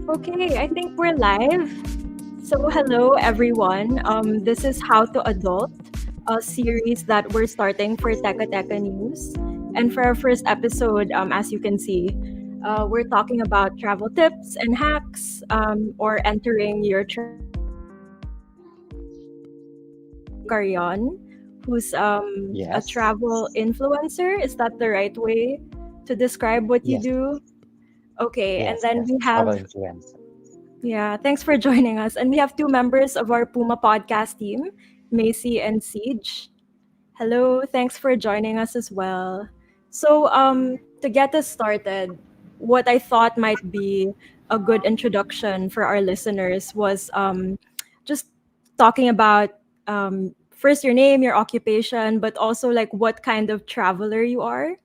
Okay, I think we're live. So, hello everyone. This is How to Adult, a series that we're starting for Teka Teka News. And for our first episode, as you can see, we're talking about travel tips and hacks, or entering your travel journey. Carion, who's a Yes. travel influencer. Is that the right way to describe what you Yes. do? Okay, and Yes. then Yes. we have Travel influencer. yeah, thanks for joining us. And we have two members of our Puma podcast team, Macy and Siege. Hello, thanks for joining us as well. So, to get us started, what I thought might be a good introduction for our listeners was just talking about first your name, your occupation, but also like what kind of traveler you are.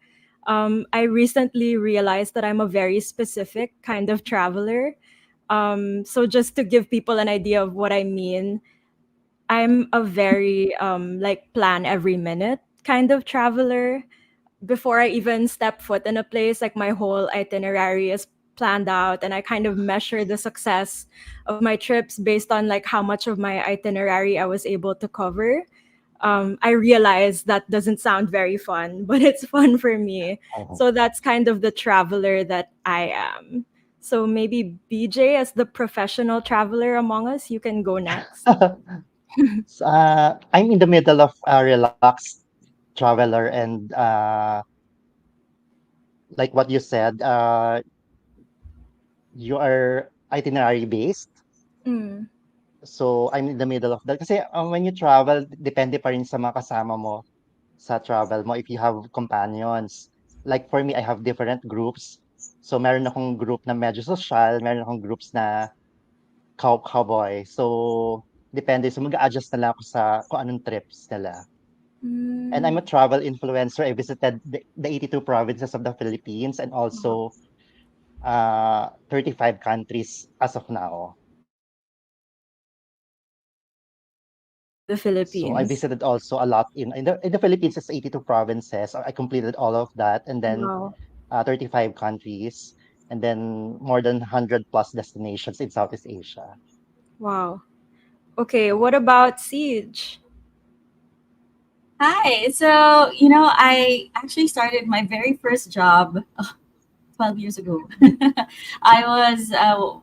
I recently realized that I'm a very specific kind of traveler. So just to give people an idea of what I mean, I'm a very like plan every minute kind of traveler. Before I even step foot in a place, like my whole itinerary is planned out and I kind of measure the success of my trips based on like how much of my itinerary I was able to cover. I realize that doesn't sound very fun, but it's fun for me. Uh-huh. So that's kind of the traveler that I am. So maybe BJ, as the professional traveler among us, you can go next. I'm in the middle of a relaxed traveler and like what you said, you are itinerary based. Mm, So I'm in the middle of that. Kasi when you travel, depende pa rin sa mga kasama mo sa travel mo if you have companions. Like for me, I have different groups. So meron akong group na medyo social, meron akong groups na cowboy. So, depende. So, mag-a-adjust na lang ako sa kung anong trips nila. And I'm mm, a travel influencer. I visited the 82 provinces of the Philippines and wow. also 35 countries as of now. In the So I Philippines. visited also a lot in the Philippines. It's 82 provinces. I completed all of that, and then Wow. 35 countries, and then more than 100 plus destinations in Southeast Asia. Wow. Okay, what about Siege? Hi. I actually started my very first job 12 years ago. I was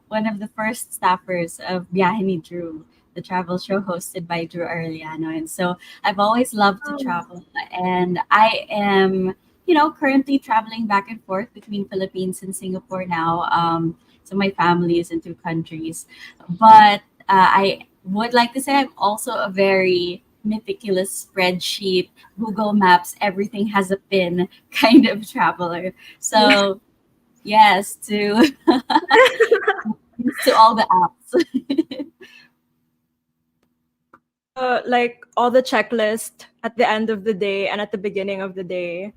one of the first staffers of Biyahe ni Drew, the travel show hosted by Drew Arellano. And so I've always loved to Oh, travel. And I am, currently traveling back and forth between Philippines and Singapore now. So my family is in two countries. But I would like to say I'm also a very meticulous spreadsheet, Google Maps, everything has a pin kind of traveler. yeah. So yes, to all the apps. All the checklist at the end of the day and at the beginning of the day.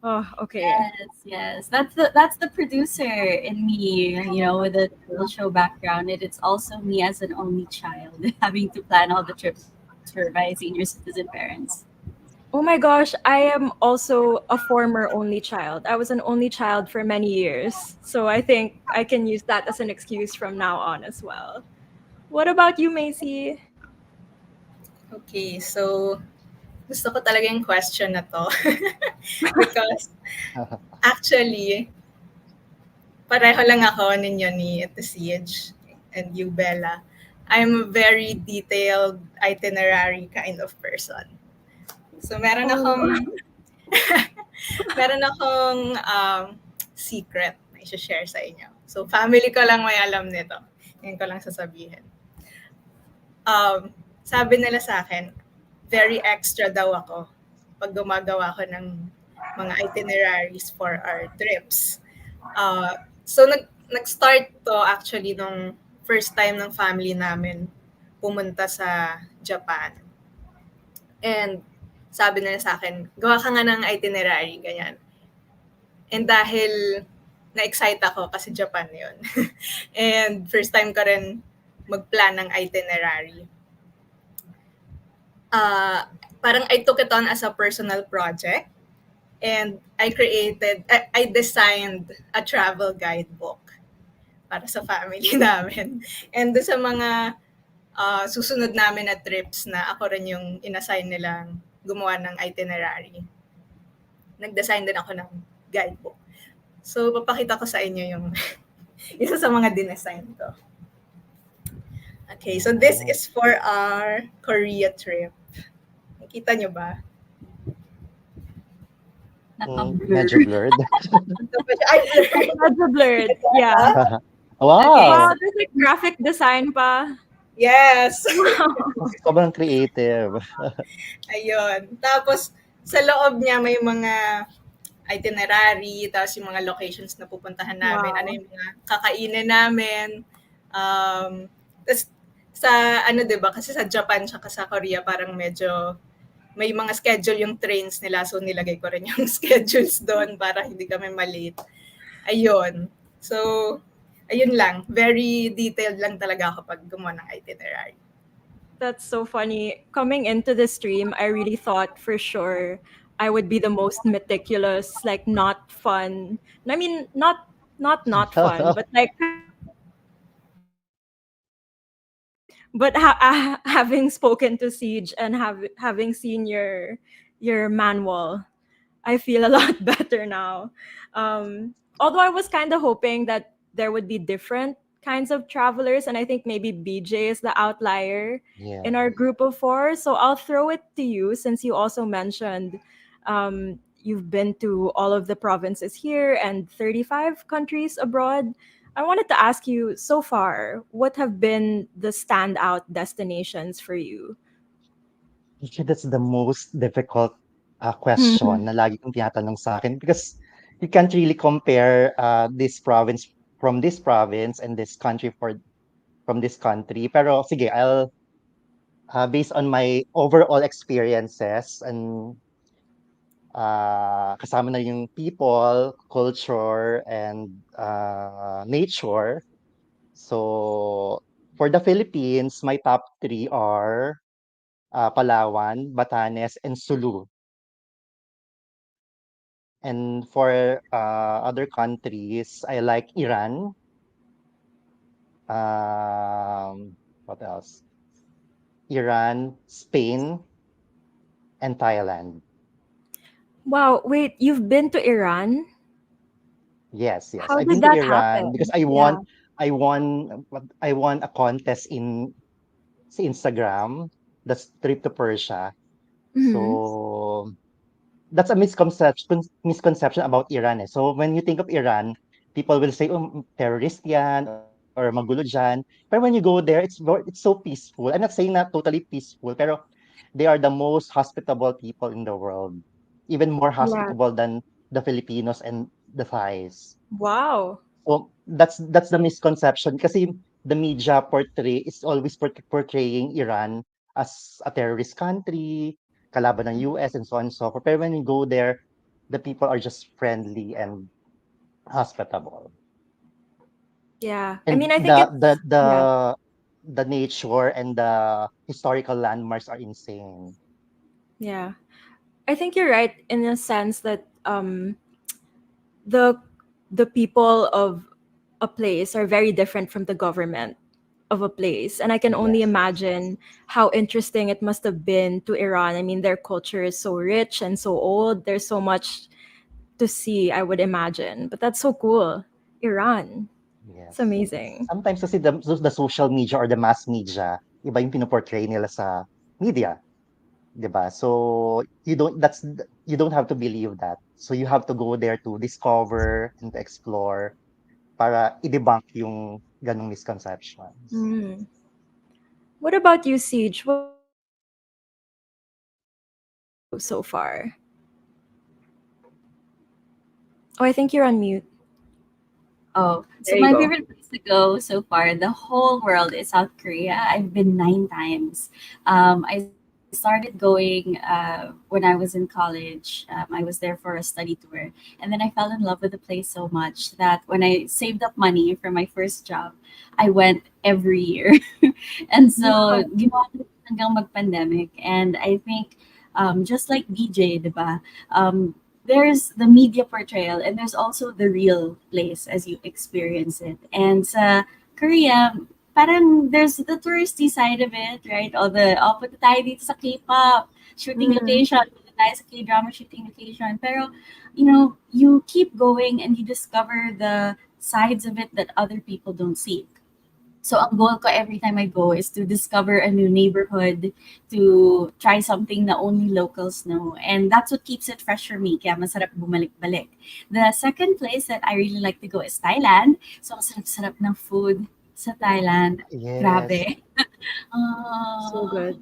Oh, okay. Yes. That's the producer in me, with a little show background. It's also me as an only child, having to plan all the trips for my senior citizen parents. Oh my gosh, I am also a former only child. I was an only child for many years. So I think I can use that as an excuse from now on as well. What about you, Macy? Okay, so gusto ko talaga yung question na to. Because actually, pareho lang ako ninyo ni Ate Siege and you, Bella. I'm a very detailed itinerary kind of person. So Oh, meron akong secret na i-share sa inyo. So family ko lang may alam nito. Ngayon ko lang sasabihin. Sabi nila sa akin, very extra daw ako pag gumagawa ko ng mga itineraries for our trips. So nag-start to actually nung first time ng family namin pumunta sa Japan. And sabi nila sa akin, gawa ka nga ng itinerary, ganyan. And dahil na-excite ako kasi Japan yon and first time ko rin mag-plan ng itinerary. Parang I took it on as a personal project and I designed a travel guidebook para sa family namin. And doon sa mga susunod namin na trips na ako rin yung inassign nilang gumawa ng itinerary. Nag-design din ako ng guidebook. So, papakita ko sa inyo yung isa sa mga dinesign ko. Okay, so this Oh. is for our Korea trip. Nakita nyo ba? Medyo Naka-blur. blurred. Ito pa siya. Ay, blurred. Medyo blurred. Yeah. Wow! Wow, there's like graphic design pa. Yes. Sobrang creative. Ayun. Tapos, sa loob niya may mga itinerary, tapos yung mga locations na pupuntahan namin, Wow. ano yung mga kakainin namin. Tapos, sa ano 'di ba kasi sa Japan tsaka sa Korea parang medyo may mga schedule yung trains nila so nilagay ko rin yung schedules doon para hindi kami malate. Ayun. So, ayun lang. Very detailed lang talaga ako pag gumawa ng itinerary. That's so funny. Coming into the stream, I really thought for sure I would be the most meticulous, like not fun. I mean, not fun, but like having spoken to Siege and having seen your manual, I feel a lot better now. Although I was kind of hoping that there would be different kinds of travelers, and I think maybe BJ is the outlier Yeah. in our group of four. So I'll throw it to you since you also mentioned you've been to all of the provinces here and 35 countries abroad. I wanted to ask you so far, what have been the standout destinations for you? Actually, that's the most difficult Mhm. question na lagi kong tinatanong sa akin because you can't really compare this province from this province and this country from this country. Pero sige, I'll based on my overall experiences and kasama na yung people, culture, and nature. So for the Philippines, my top three are Palawan, Batanes, and Sulu. And for other countries, I like Iran. What else? Iran, Spain, and Thailand. Wow, wait, you've been to Iran? Yes, yes. How I've did been to that Iran because happen? Yeah. I won a contest in sa Instagram, the trip to Persia. Mhm. So that's a misconception about Iran. Eh. So when you think of Iran, people will say, oh, terrorist yan or magulo dyan. But when you go there, it's so peaceful. I'm not saying not totally peaceful, pero they are the most hospitable people in the world. Even more Yeah. hospitable than the Filipinos and the Thais. Wow. So that's the misconception kasi the media is always portraying Iran as a terrorist country, kalaban ng US and so on and so forth. Pero when you go there, the people are just friendly and hospitable. Yeah. I And mean, I think it's yeah. the nature and the historical landmarks are insane. Yeah. I think you're right in a sense that the the people of a place are very different from the government of a place, and I can only Yes, yes, imagine how interesting it must have been to Iran. I mean, their culture is so rich and so old. There's so much to see, I would imagine. But that's so cool. Iran. It's yes. amazing. Sometimes kasi the social media or the mass media, iba yung pinoportray nila sa media. 'Di ba? So you don't have to believe that. So you have to go there to discover and to explore para i-debunk yung ganong misconceptions. Mm. What about you, Siege? What so far? Oh, I think you're on mute. Oh, so There you my go. favorite place to go so far, the whole world, is South Korea. I've been 9 times. I started going when I was in college. I was there for a study tour, and then I fell in love with the place so much that when I saved up money for my first job, I went every year. And so, ginawa ko hanggang mag-pandemic. And I think, just like BJ, diba? there's the media portrayal and there's also the real place as you experience it. And sa Korea, parang there's the touristy side of it, right? All the, oh, punta tayo dito sa K-pop shooting Mhm. location, punta tayo sa K-drama shooting location. Pero, you know, you keep going and you discover the sides of it that other people don't see. So ang goal ko every time I go is to discover a new neighborhood, to try something na only locals know. And that's what keeps it fresh for me. Kaya masarap bumalik-balik. The second place that I really like to go is Thailand. So ang sarap-sarap ng food sa Thailand. Yes. Grabe. So good.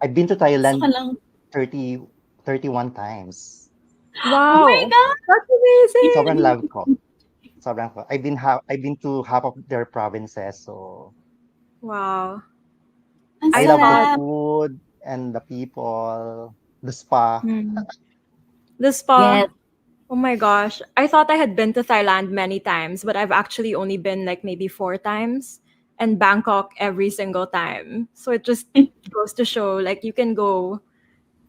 I've been to Gusto Thailand ko lang. 31 times. Oh Wow. my God! That's amazing. Sobrang love ko. Sobrang ko. I've been to half of their provinces, so Wow. Ang I love the sarap. food and the people, the spa. Mm. The spa. Yes. Oh my gosh. I thought I had been to Thailand many times, but I've actually only been like maybe 4 times, and Bangkok every single time. So it just goes to show like you can go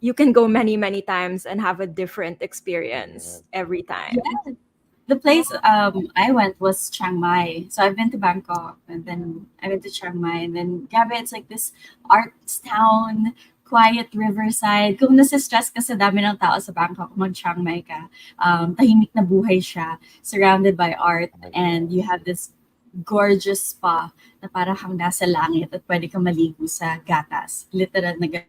many, many times and have a different experience every time. Yes. The place I went was Chiang Mai. So I've been to Bangkok and then I went to Chiang Mai and then grabe, it's like this arts town, quiet riverside. Kung nasa-stress ka sa dami ng tao sa Bangkok, mag-Chiang Mai ka, tahimik na buhay siya, surrounded by art, and you have this gorgeous spa na parang kang nasa langit at pwede kang maligo sa gatas. Literal na ganon.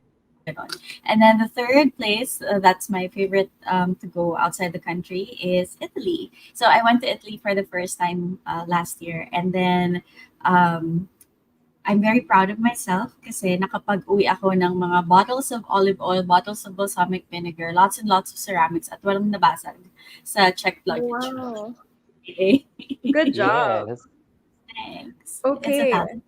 And then the third place, that's my favorite to go outside the country, is Italy. So I went to Italy for the first time last year. And then I'm very proud of myself kasi nakapag-uwi ako ng mga bottles of olive oil, bottles of balsamic vinegar, lots and lots of ceramics at walang nabasag sa checked luggage. Wow. Okay. Good job. Yes. Thanks. It's a Okay. talent.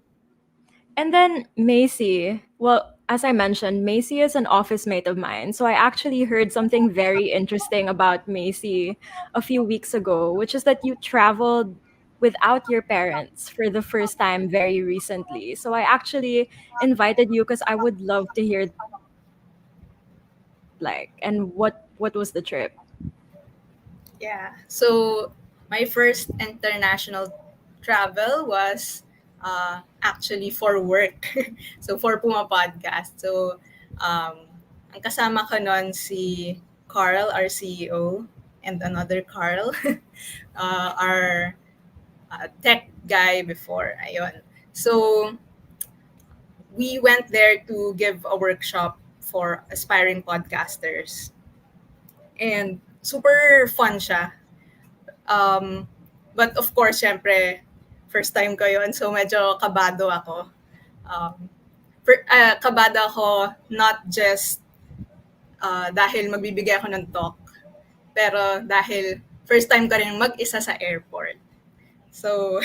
And then Macy. Well, as I mentioned, Macy is an office mate of mine. So I actually heard something very interesting about Macy a few weeks ago, which is that you traveled without your parents for the first time very recently. So I actually invited you because I would love to hear and what was the trip? Yeah. So my first international travel was actually for work. So for Puma Podcast. So ang kasama ko nun si Carl, our CEO, and another Carl, our tech guy before. Ayun. So we went there to give a workshop for aspiring podcasters. And super fun siya. But of course, syempre, first time ko yun, so medyo kabado ako. Kabado ako not just dahil magbibigay ako ng talk, pero dahil first time ko rin mag-isa sa airport. So,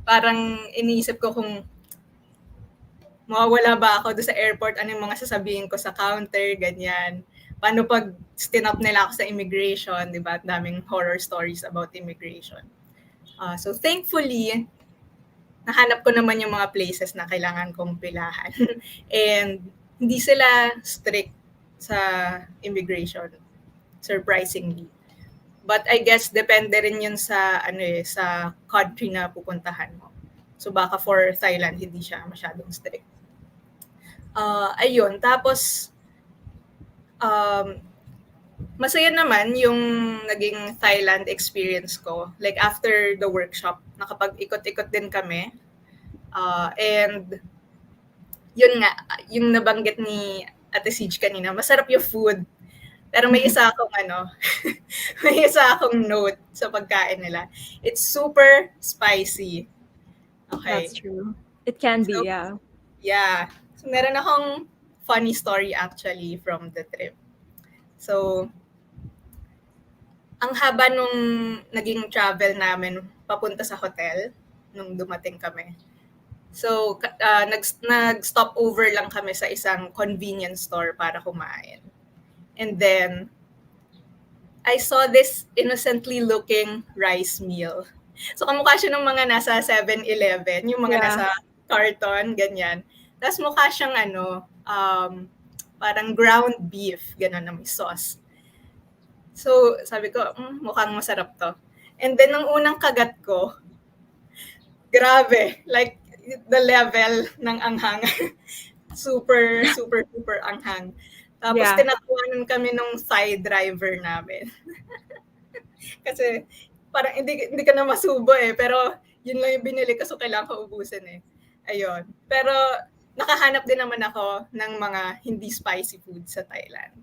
parang iniisip ko kung mawawala ba ako doon sa airport, ano yung mga sasabihin ko sa counter, ganyan. Paano pag stinop nila ako sa immigration, di ba? Daming horror stories about immigration. So thankfully, nahanap ko naman yung mga places na kailangan kong pilahan. And hindi sila strict sa immigration, surprisingly. But I guess depende rin yun sa sa country na pupuntahan mo. So baka for Thailand hindi siya masyadong strict. Ayun, tapos masaya naman yung naging Thailand experience ko. Like after the workshop, nakapag-ikot-ikot din kami. And yun nga, yung nabanggit ni Ate Siege kanina, masarap yung food. Pero may isa akong may isa akong note sa pagkain nila. It's super spicy. Okay. That's true. It can be, So, yeah. Yeah. So meron akong funny story actually from the trip. So, ang haba nung naging travel namin papunta sa hotel nung dumating kami. So, nag-stop over lang kami sa isang convenience store para kumain. And then, I saw this innocently looking rice meal. So, kamukha siya ng mga nasa 7-Eleven, yung mga Yeah. nasa carton, ganyan. Tapos mukha siyang Parang ground beef, gano'n na may sauce. So, sabi ko, mukhang masarap to. And then, nung unang kagat ko, grabe, like, the level ng anghang. Super, super, super anghang. Tapos, Yeah. tinatawanan kami nung side driver namin. Kasi, parang hindi ka na masubo eh. Pero, yun lang yung binili ko, so kailangan ko ubusin eh. Ayun. Pero, nakahanap din naman ako ng mga hindi spicy food sa Thailand.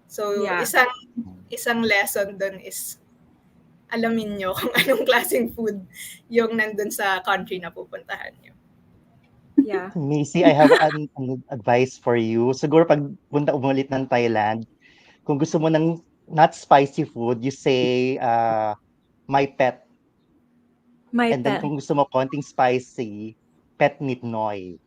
So, Yeah. isang lesson doon is alamin nyo kung anong klaseng food yung nandun sa country na pupuntahan nyo. Yeah. Macy, I have an advice for you. Siguro pag punta umulit ng Thailand, kung gusto mo ng not spicy food, you say, my pet. My And then pet. kung gusto mo konting spicy, pet nit noi.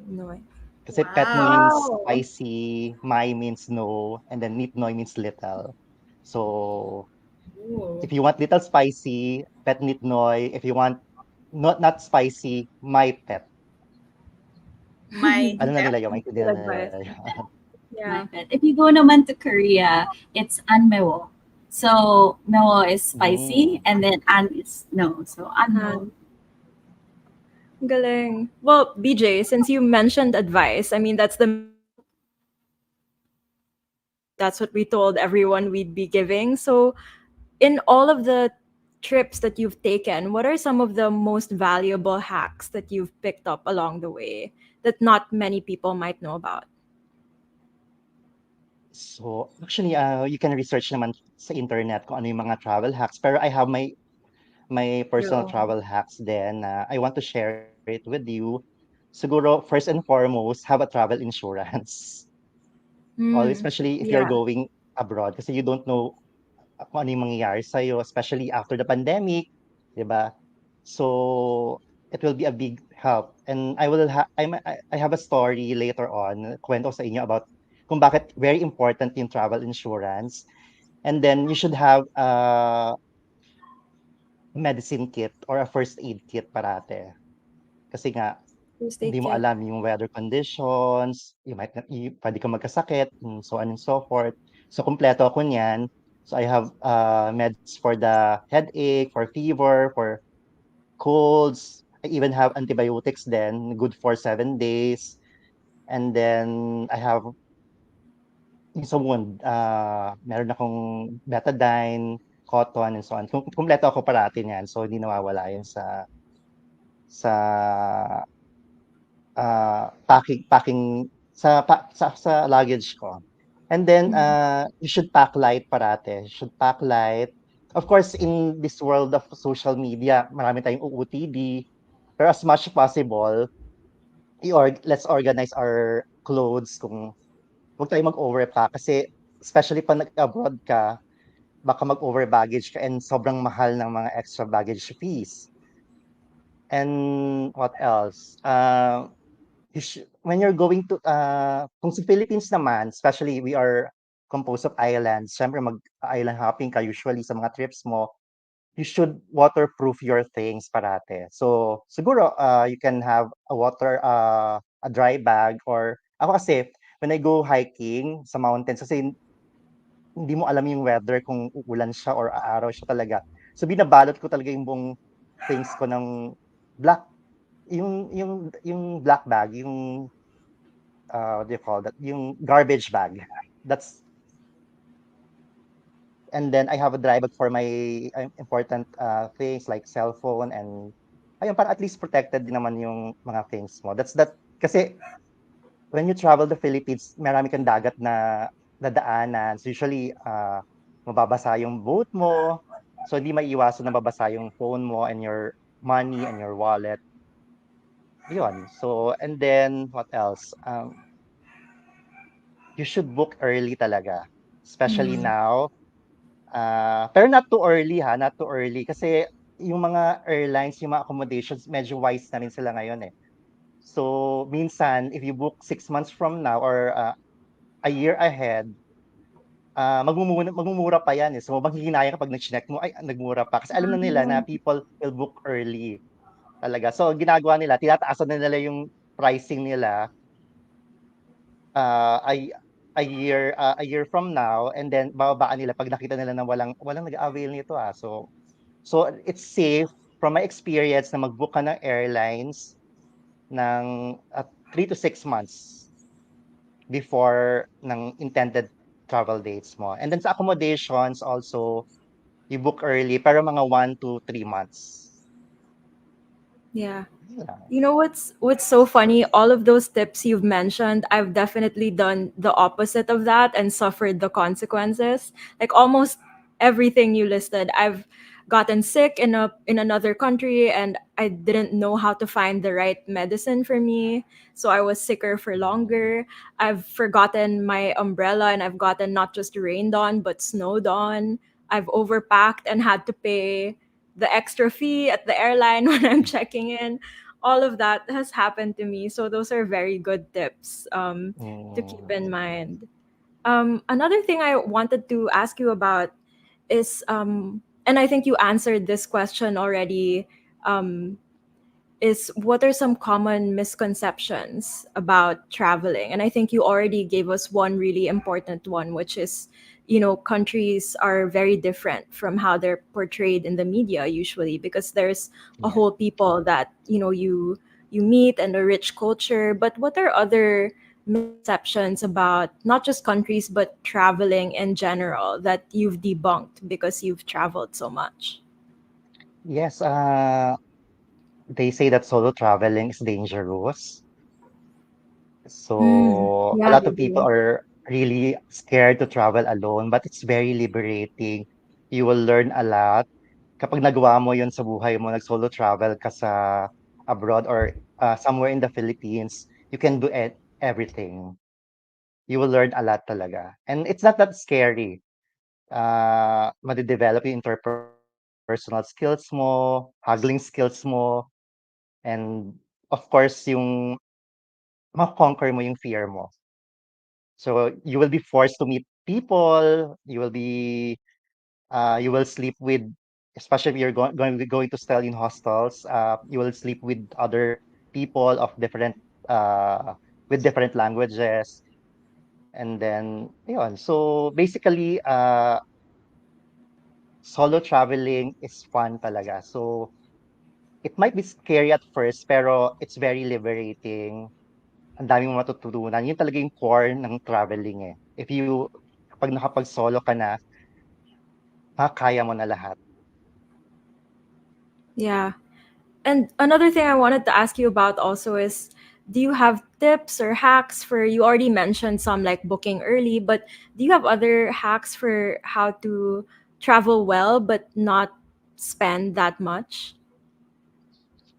No. Kasi pet means Wow. spicy, my means no, and then nit noi means little. So Ooh. if you want little spicy, pet nit noi. If you want not spicy, my pet. My Ano na pet. nila yun? Good advice. My Yeah. pet. If you go naman to Korea, it's anmewo. So mewo is spicy, and then an is no. So anmewo. Galing. Well, BJ, since you mentioned advice, I mean that's what we told everyone we'd be giving. So, in all of the trips that you've taken, what are some of the most valuable hacks that you've picked up along the way that not many people might know about? So actually, you can research naman sa internet kung ano yung mga travel hacks. Pero I have my personal True. travel hacks din na I want to share it with you. Siguro, first and foremost, have a travel insurance. Especially if you're Yeah. going abroad kasi you don't know kung ano yung mangyayari sa'yo, especially after the pandemic, di ba? So, it will be a big help. And I have a story later on, kwento ko sa inyo about kung bakit very important yung travel insurance. And then, you should have a medicine kit or a first aid kit parate. Kasi nga, First hindi aid mo kit. alam yung weather conditions, pwede kang magkasakit, and so on and so forth. So, kumpleto ako niyan. So, I have meds for the headache, for fever, for colds. I even have antibiotics then, good for 7 days. And then, I have yung sa wound, meron akong betadine, cotton, and so on. Kumpleto ako parati niyan. So, hindi nawawala yun sa packing sa luggage ko. And then you should pack light parate. You should pack light. Of course, in this world of social media, marami tayong OOTD. Pero as much as possible, let's organize our clothes kung huwag tayong mag-overpack kasi especially pag nag-abroad ka, baka mag-over baggage ka and sobrang mahal ng mga extra baggage fees. And what else? When you're going to, kung sa Philippines naman, especially we are composed of islands, syempre mag-island hopping ka usually sa mga trips mo, you should waterproof your things parate. So, siguro, you can have a dry bag or, ako kasi, when I go hiking sa mountains, kasi hindi mo alam yung weather kung uulan siya or aaraw siya talaga. So, binabalot ko talaga yung buong things ko ng black, yung black bag, yung what do you call that? Yung garbage bag. And then I have a dry bag for my important things like cell phone and ayun, para at least protected din naman yung mga things mo. Kasi when you travel the Philippines, marami kang dagat na dadaanan. So usually, mababasa yung boat mo. So hindi maiiwasan na babasa yung phone mo and your money and your wallet. Yun. So, and then, what else? You should book early talaga. Especially now. Pero not too early ha, not too early. Kasi yung mga airlines, yung mga accommodations, medyo wise na rin sila ngayon eh. So, minsan, if you book 6 months from now or a year ahead, magmumura pa yan eh. So, maghihinayang kapag nag-check mo, ay, nagmura pa. Kasi alam na nila na people will book early talaga. So, ginagawa nila, tinataasan na nila yung pricing nila ay a year from now, and then bababaan nila 'pag nakita nila na walang nag-a-avail nito, So it's safe from my experience na mag-book ka ng airlines ng 3 to 6 months before ng intended travel dates mo. And then sa accommodations also, you book early pero mga 1 to 3 months. Yeah. Yeah. You know what's so funny? All of those tips you've mentioned, I've definitely done the opposite of that and suffered the consequences. Like almost everything you listed, I've gotten sick in another country and I didn't know how to find the right medicine for me, so I was sicker for longer. I've forgotten my umbrella and I've gotten not just rained on but snowed on. I've overpacked and had to pay the extra fee at the airline when I'm checking in. All of that has happened to me. So those are very good tips to keep Mm. in mind. Another thing I wanted to ask you about is, and I think you answered this question already, um, is what are some common misconceptions about traveling? And I think you already gave us one really important one, which is, countries are very different from how they're portrayed in the media usually, because there's a Yeah. whole people that you meet and a rich culture. But what are other misconceptions about not just countries but traveling in general that you've debunked because you've traveled so much? Yes, they say that solo traveling is dangerous. So a Yeah, lot they of people do. are really scared to travel alone, but it's very liberating. You will learn a lot. Kapag nagawa mo yun sa buhay mo, nag-solo travel ka sa abroad or somewhere in the Philippines, you can do everything. You will learn a lot talaga. And it's not that scary. Madidevelop yung interpersonal skills mo, haggling skills mo, and of course, yung ma-conquer mo yung fear mo. So you will be forced to meet people. You will sleep with, especially if you're going to stay in hostels. You will sleep with other people of different uh, with different languages, and then yun. So basically, solo traveling is fun talaga. So it might be scary at first, pero it's very liberating. Ang dami mong matututunan. Yun talaga yung core ng traveling eh. Kapag nakapag-solo ka na, kaya mo na lahat. Yeah. And another thing I wanted to ask you about also is, do you have tips or hacks for, you already mentioned some like booking early, but do you have other hacks for how to travel well but not spend that much?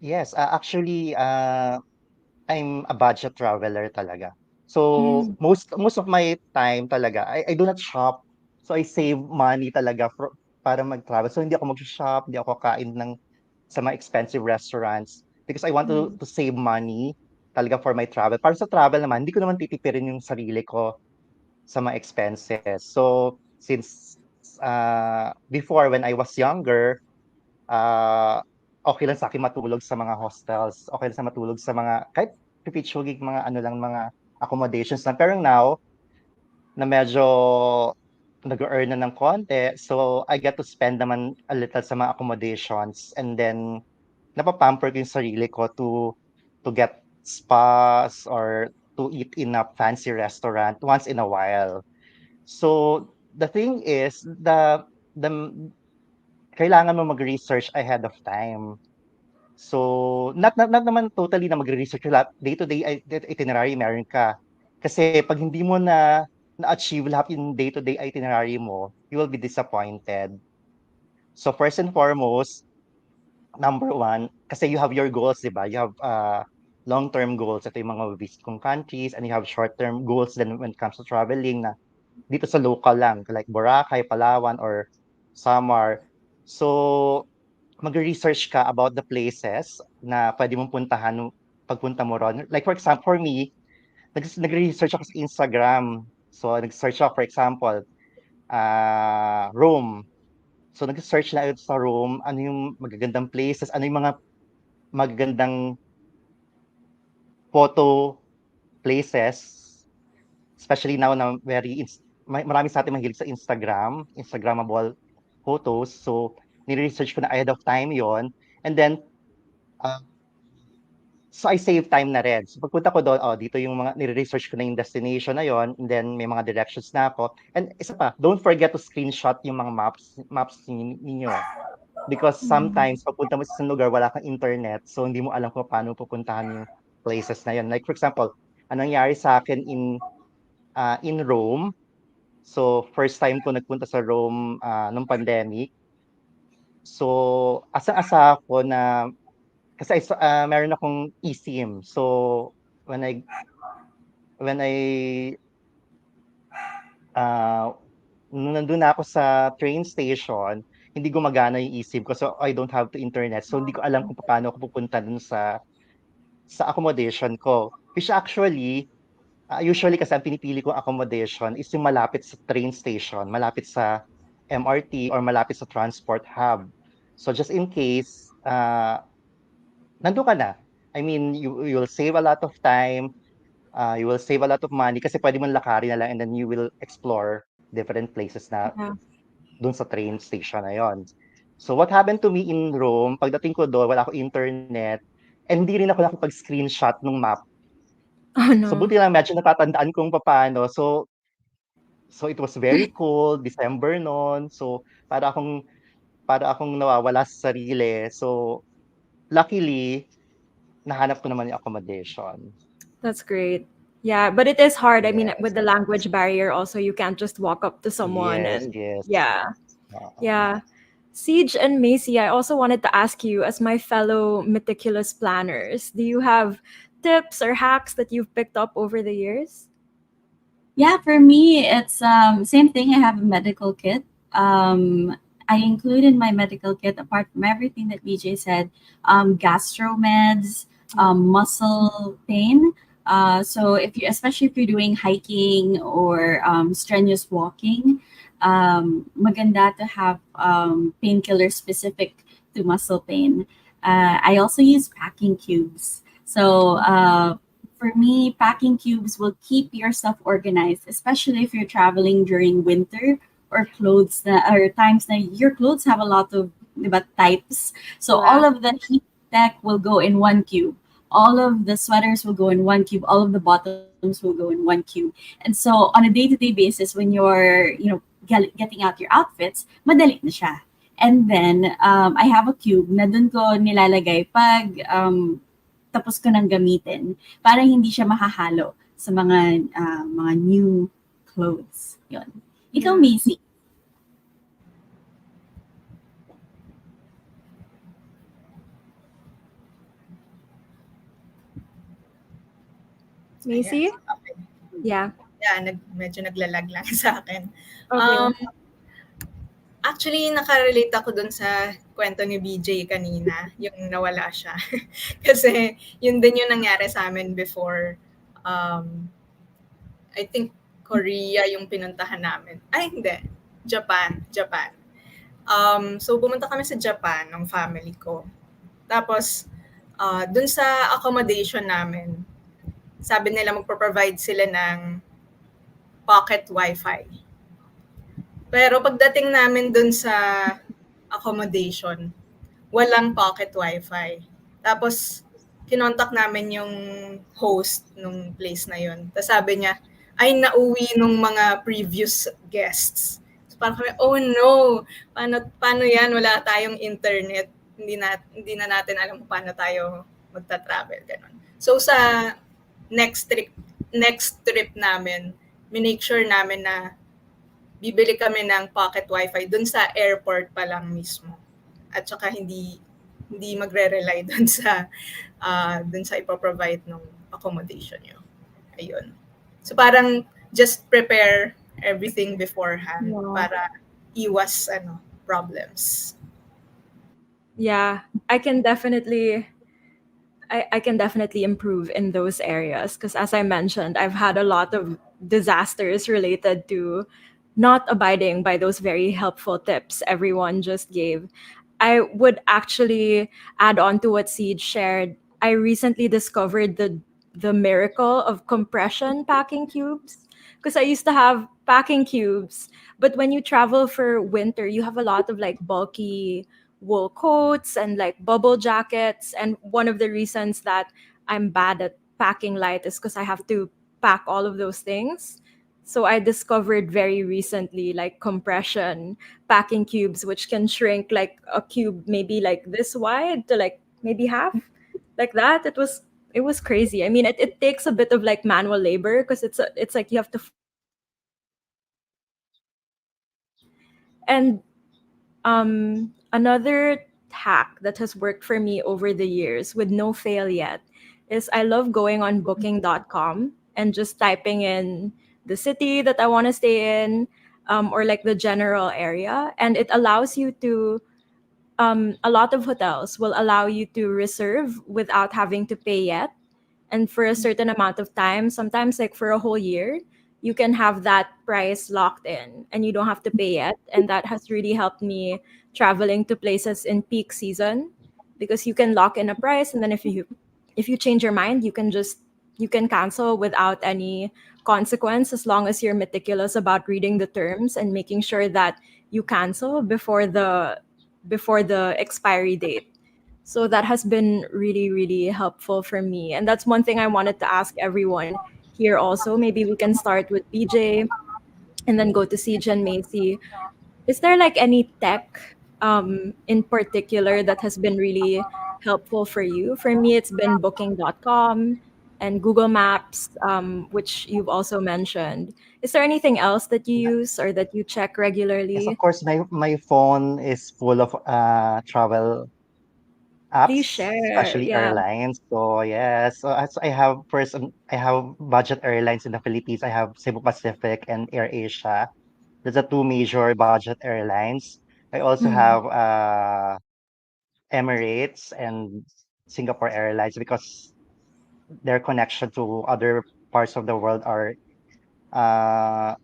Yes, actually, I'm a budget traveler talaga. So Mm. most of my time talaga, I do not shop. So I save money talaga para mag-travel. So hindi ako mag-shop, hindi ako kain sa mga expensive restaurants because I want Mm. to save money talaga for my travel. Para sa travel naman, hindi ko naman titipirin yung sarili ko sa mga expenses. So since before when I was younger, ah, okey lang sa'kin matulog sa mga hostels, okey lang sa matulog sa mga kahit pipitsugig mga ano lang, mga accommodations lang. Pero now, na medyo nag-e-earn na ng konti, so I get to spend naman a little sa mga accommodations, and then napa-pamper ko yung sarili ko to get spas or to eat in a fancy restaurant once in a while. So the thing is, the kailangan mo mag-research ahead of time. So, not naman totally na magre-research ka lahat, day-to-day itinerary meron ka. Kasi 'pag hindi mo na-achieve lahat yung day-to-day itinerary mo, you will be disappointed. So, first and foremost, number one, kasi you have your goals, 'di ba? You have, long-term goals, ito yung mga visit kong countries, and you have short-term goals then when it comes to traveling na dito sa local lang, like Boracay, Palawan, or Samar. So magre-research ka about the places na puwede mong puntahan pagpunta mo ron. Like for example, for me, nagre-research ako sa Instagram. So nag-search ako for example, Rome. So nag-search na ako sa Rome, ano yung magagandang places, ano yung mga magagandang photo places especially now na marami sa atin mahilig sa Instagrammable photos. So, ni-research ko na ahead of time yon. And then, uh, so I save time na rin. So pagpunta ko doon, dito yung mga nire-research ko na yung destination na yon, and then may mga directions na ako. And isa pa, don't forget to screenshot yung mga maps ninyo. Because sometimes pagpunta mo sa isang lugar, wala kang internet, so hindi mo alam kung paano pupuntahan yung places na yon. Like for example, anong nangyari sa akin in Rome. So first time ko nagpunta sa Rome nung pandemic. So asa-asa ako na kasi meron akong eSIM. So when I when I nung nandun na ako sa train station, hindi gumagana yung eSIM ko. So I don't have to internet. So hindi ko alam kung paano ako pupunta dun sa accommodation ko. Which actually, usually kasi ang pinipili kong accommodation is yung malapit sa train station, malapit sa MRT or malapit sa transport hub. So just in case, nandun ka na. I mean, you'll save a lot of time, you will save a lot of money kasi pwede mong lakarin na lang and then you will explore different places na Yeah. dun sa train station na yon. So what happened to me in Rome, pagdating ko doon, wala akong internet, and hindi rin ako nakapag-screenshot ng map. Oh So no. buti lang medyo natatandaan kung paano. So it was very cold, December noon. So para akong nawawala sa sarili. So luckily, nahanap ko naman yung accommodation. That's great. Yeah, but it is hard. I mean, Yes. with the language barrier, also, you can't just walk up to someone Yes, and yes. yeah, Oo. yeah. Siege and Macy, I also wanted to ask you, as my fellow meticulous planners, do you have tips or hacks that you've picked up over the years? Yeah, for me, it's same thing. I have a medical kit. I include in my medical kit, apart from everything that BJ said, gastro meds, muscle pain. So if you, especially if you're doing hiking or strenuous walking, maganda to have painkiller specific to muscle pain. I also use packing cubes. So for me, packing cubes will keep your stuff organized, especially if you're traveling during winter or or times that your clothes have a lot of diba, types. So Yeah. all of the heat tech will go in one cube. All of the sweaters will go in one cube. All of the bottoms will go in one cube. And so on a day-to-day basis, when you're getting out your outfits, madali na siya. And then I have a cube na dun ko nilalagay pag tapos ko nang gamitin para hindi siya mahahalo sa mga new clothes. Yun. Ikaw, Macy. Macy? Ayan. Okay. Yeah. Yeah, medyo naglalag lang sa akin. Okay. Actually, nakarelate ako dun sa kwento ni BJ kanina, yung nawala siya. Kasi yun din yung nangyari sa amin before. I think Korea yung pinuntahan namin. Ay, hindi. Japan. So, pumunta kami sa Japan ng family ko. Tapos, dun sa accommodation namin, sabi nila magpo-provide sila ng pocket wifi. Pero pagdating namin dun sa accommodation, walang pocket wifi. Tapos, kinontak namin yung host nung place na yun. Tapos sabi niya, ay nauwi nung mga previous guests. So parang kami, oh no, paano yan? Wala tayong internet. Hindi na natin alam kung paano tayo magta-travel. Ganun. So sa next trip namin, minake sure namin na bibili kami ng pocket wifi dun sa airport pa lang mismo. At saka hindi magre-rely dun sa ipoprovide ng accommodation nyo. Ayun. So parang just prepare everything beforehand para iwas problems. Yeah, I can definitely improve in those areas because as I mentioned, I've had a lot of disasters related to not abiding by those very helpful tips everyone just gave. I would actually add on to what Siege shared. I recently discovered the miracle of compression packing cubes. because I used to have packing cubes. But when you travel for winter, you have a lot of like bulky wool coats and like bubble jackets. And one of the reasons that I'm bad at packing light is because I have to pack all of those things. So I discovered very recently like compression packing cubes, which can shrink like a cube maybe like this wide to like maybe half, like that. It was crazy. I mean, it takes a bit of like manual labor because it's like you have to and another hack that has worked for me over the years with no fail yet is I love going on booking.com and just typing in the city that I want to stay in, or like the general area. And it allows you to, a lot of hotels will allow you to reserve without having to pay yet. And for a certain amount of time, sometimes like for a whole year, you can have that price locked in and you don't have to pay yet. And that has really helped me traveling to places in peak season, because you can lock in a price, and then if you change your mind, you can cancel without any consequence, as long as you're meticulous about reading the terms and making sure that you cancel before the expiry date. So that has been really, really helpful for me. And that's one thing I wanted to ask everyone here also. Maybe we can start with BJ and then go to CJ and Macy. Is there like any tech in particular that has been really helpful for you? For me, it's been booking.com and Google Maps, which you've also mentioned. Is there anything else that you use or that you check Yes, of regularly? course, my phone is full of travel Please apps, share. especially Yeah. airlines. So yes, so as I have first, I have budget airlines in the Philippines. I have Cebu Pacific and AirAsia. Those are two major budget airlines. I also Mm. have Emirates and Singapore Airlines because their connection to other parts of the world are uh,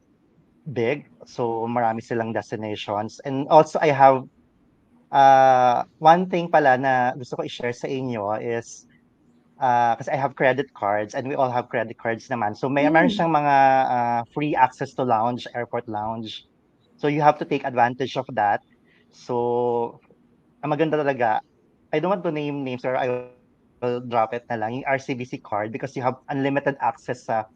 big. So marami silang destinations. And also I have one thing pala na gusto ko i-share sa inyo is kasi I have credit cards and we all have credit cards naman. So meron Mm. siyang mga free access to lounge, airport lounge. So you have to take advantage of that. So ang maganda talaga, I don't want to name names or I will drop it na lang, yung RCBC card because you have unlimited access sa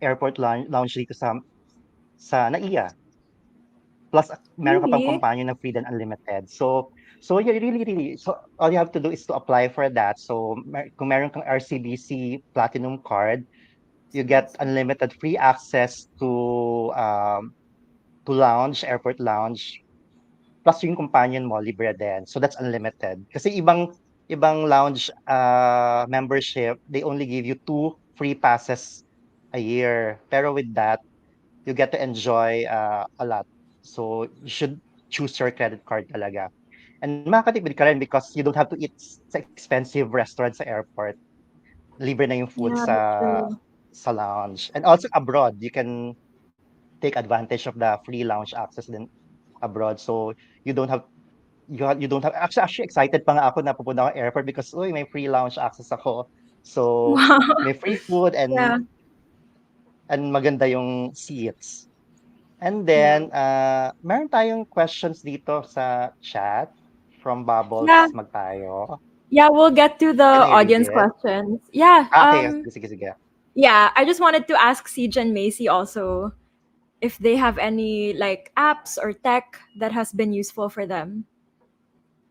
airport lounge dito sa NAIA. Plus, meron ka pang Really? companion na free then unlimited. So yeah, really, so all you have to do is to apply for that. So kung meron kang RCBC Platinum card, you get unlimited free access to lounge, airport lounge, plus yung companion mo libre din. So that's unlimited. Kasi ibang lounge membership, they only give you 2 free passes a year. Pero with that, you get to enjoy a lot. So you should choose your credit card talaga. And makakatipid ka rin because you don't have to eat sa expensive restaurant sa airport. Libre na yung food Yeah, that's sa true. lounge. And also abroad, you can take advantage of the free lounge access din abroad. So you don't have you don't have actually excited pa nga ako na pupunta ako airport because uy, may free lounge access ako. So Wow. may free food Yeah. and maganda yung seats. And Yeah. then, meron tayong questions dito sa chat from Yeah. Bubbles Magtayo. Yeah, we'll get to the Can I read audience it? questions. Yeah. Okay, sige. Yeah, I just wanted to ask Siege and Macy also if they have any like apps or tech that has been useful for them.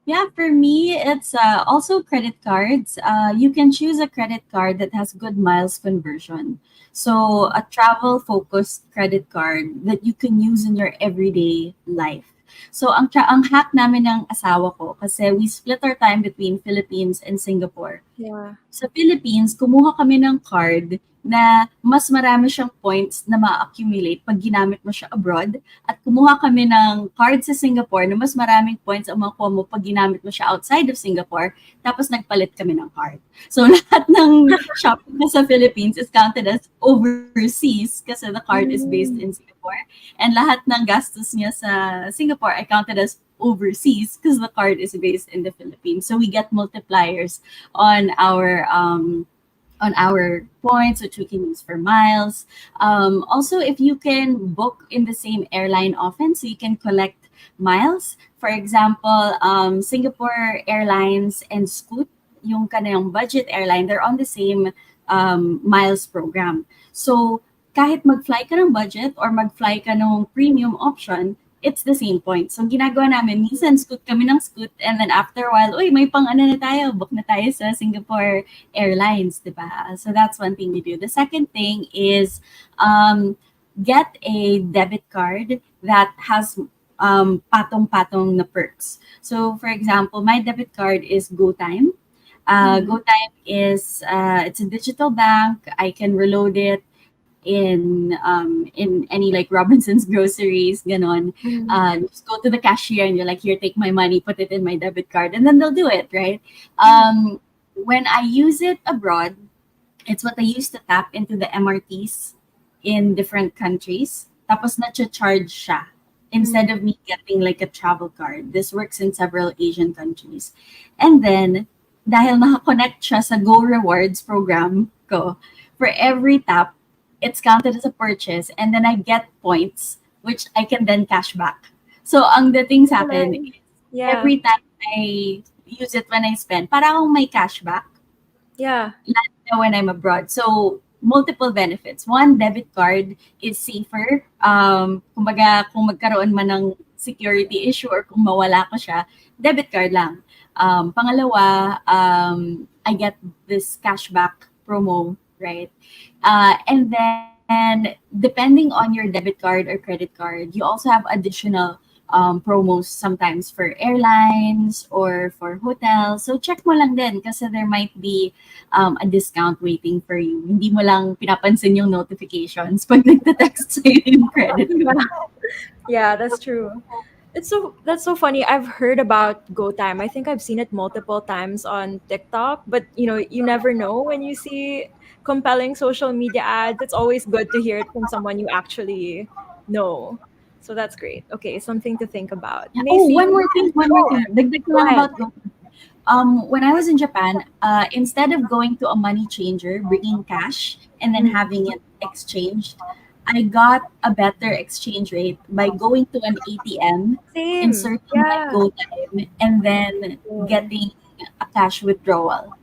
Yeah, for me, it's also credit cards. You can choose a credit card that has good miles conversion. So, a travel focused credit card that you can use in your everyday life. So, ang hack namin ng asawa ko, kasi we split our time between Philippines and Singapore. Yeah. Sa Philippines, kumuha kami ng card na mas marami siyang points na ma-accumulate pag ginamit mo siya abroad. At kumuha kami ng card sa Singapore na mas maraming points ang makuha mo pag ginamit mo siya outside of Singapore. Tapos nagpalit kami ng card. So lahat ng shopping na sa Philippines is counted as overseas kasi the card is based Mm. in Singapore. And lahat ng gastos niya sa Singapore are counted as overseas because the card is based in the Philippines. So we get multipliers on on our points, which we can use for miles. Also, if you can book in the same airline often, so you can collect miles. For example, Singapore Airlines and Scoot, yung kanilang budget airline, they're on the same miles program. So, kahit mag-fly ka ng budget or mag-fly ka ng premium option, it's the same point. So, ang ginagawa namin, minsan scoot kami ng scoot and then after a while, uy, may pang ano na tayo, book na tayo sa Singapore Airlines, di ba? So, that's one thing we do. The second thing is get a debit card that has patong-patong na perks. So, for example, my debit card is GoTime. GoTime is it's a digital bank. I can reload it in any like Robinson's groceries, ganon. You just go to the cashier and you're like, here, take my money, put it in my debit card, and then they'll do it, right? When I use it abroad, it's what I use to tap into the MRTs in different countries. Tapos na-charge siya instead of me getting like a travel card. This works in several Asian countries. And then, dahil nakakonect siya sa Go Rewards program ko, for every tap, it's counted as a purchase and then I get points which I can then cash back. So ang the things happen is Yeah. every time I use it when I spend, para akong may cashback Yeah. when I'm abroad. So multiple benefits. One, debit card is safer. Kumbaga, kung magkaroon man ng security issue or kung mawala ko siya, debit card lang. Pangalawa, I get this cashback promo, right? And then, depending on your debit card or credit card, you also have additional promos sometimes for airlines or for hotels. So, check mo lang din kasi there might be a discount waiting for you. Hindi mo lang pinapansin yung notifications pag nagte-text sa'yo yung credit card. Yeah, that's true. That's so funny. I've heard about GoTime. I think I've seen it multiple times on TikTok, but you never know when you see compelling social media ads. It's always good to hear it from someone you actually know. So that's great. Okay, something to think about. Oh, Macy, one more thing. Dagdag ko Go lang ahead. about GoTime. When I was in Japan, instead of going to a money changer, bringing cash, and then having it exchanged, I got a better exchange rate by going to an ATM, Same. inserting my Yeah. GoTime, and then getting a cash withdrawal.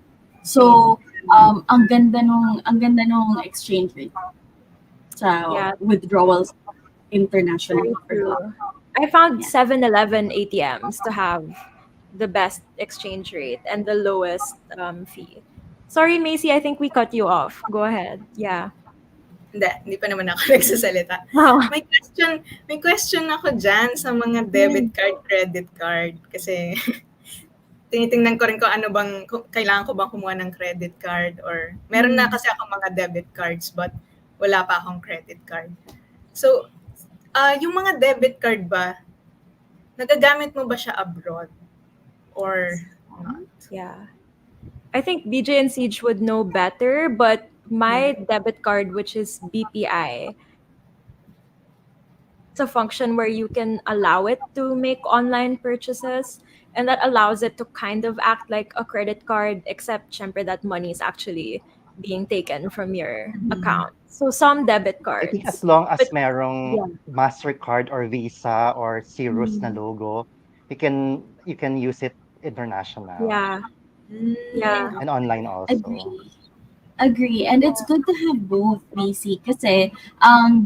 So, ang ganda nung exchange rate sa Yeah. withdrawals Very internationally. true. I found Yeah. 7-Eleven ATMs to have the best exchange rate and the lowest fee. Sorry, Macy, I think we cut you off. Go ahead. Yeah. Hindi pa naman ako nagsasalita. Wow. May question ako dyan sa mga debit card, credit card. Kasi tinitingnan ko rin kung kailangan ko bang kumuha ng credit card or meron na kasi ako mga debit cards but wala pa akong credit card. So, yung mga debit card ba, nagagamit mo ba siya abroad? Or not? Yeah. I think BJ and Siege would know better, but my debit card, which is BPI, it's a function where you can allow it to make online purchases, and that allows it to kind of act like a credit card, except syempre that money is actually being taken from your account. So some debit I think as cards. long as But- merong MasterCard or Visa or Cirrus na logo, you can use it international Yeah. Yeah. and online also. Agree. And it's good to have both, BC, kasi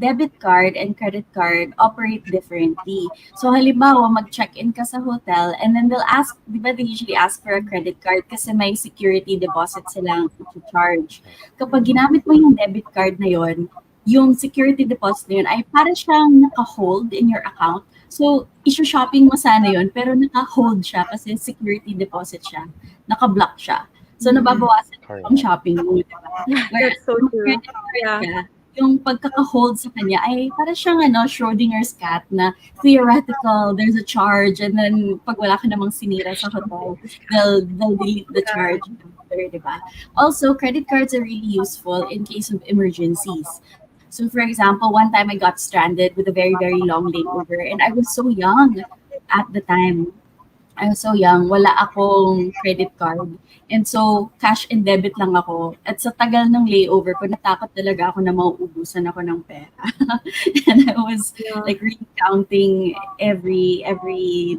debit card and credit card operate differently. So halimbawa, mag-check-in ka sa hotel and then they'll ask, di ba they usually ask for a credit card kasi may security deposit silang i-charge. Kapag ginamit mo yung debit card na yon, yung security deposit na yun ay para siyang naka-hold in your account. So, issue-shopping mo sana yun, pero naka-hold siya kasi security deposit siya. Naka-block siya. So, nababawasan Correct. ang shopping mo, diba? That's so kung true. credit card Yeah. ka, yung pagkaka-hold sa kanya ay para siyang Schrodinger's cat na theoretical, there's a charge, and then pag wala ka namang sinira sa hotel, they'll delete the charge. Diba? Also, credit cards are really useful in case of emergencies. So, for example, one time I got stranded with a very, very long layover, and I was so young at the time. I was so young, wala akong credit card. And so, cash and debit lang ako. At sa tagal ng layover ko, natakot talaga ako na mauubusan ako ng pera. And I was Yeah. like recounting every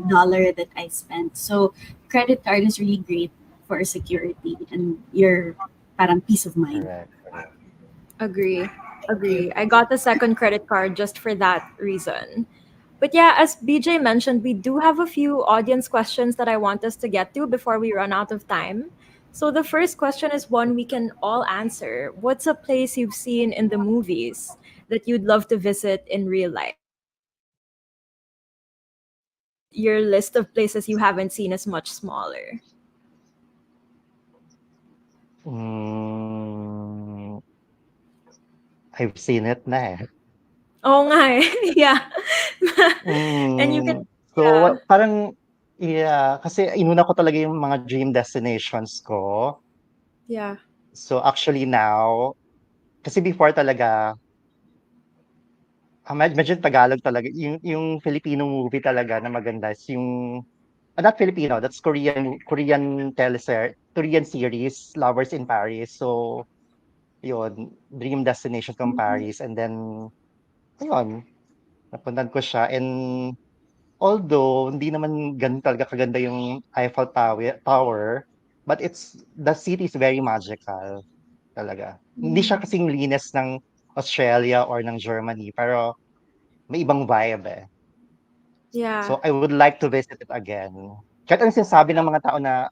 dollar that I spent. So, credit card is really great for security and your parang peace of mind. Correct. Agree. Agree. I got a second credit card just for that reason. But yeah, as BJ mentioned, we do have a few audience questions that I want us to get to before we run out of time. So the first question is one we can all answer. What's a place you've seen in the movies that you'd love to visit in real life? Your list of places you haven't seen is much smaller. Mm, I've seen it na eh. Oh nga eh. Yeah. And you can, So, yeah. parang, yeah, kasi inuna ko talaga yung mga dream destinations ko. Yeah. So, actually now, kasi before talaga, medyo Tagalog talaga, yung Filipino movie talaga na maganda is yung, not Filipino, that's Korean Korean series, Lovers in Paris. So, yun, dream destination kong Paris. And then, ayun, napuntan ko siya. And although hindi naman ganun talaga kaganda yung Tower, but the city is very magical talaga. Hindi siya kasing linis ng Australia or ng Germany, pero may ibang vibe eh. Yeah. So I would like to visit it again. Kahit ang sinasabi ng mga tao na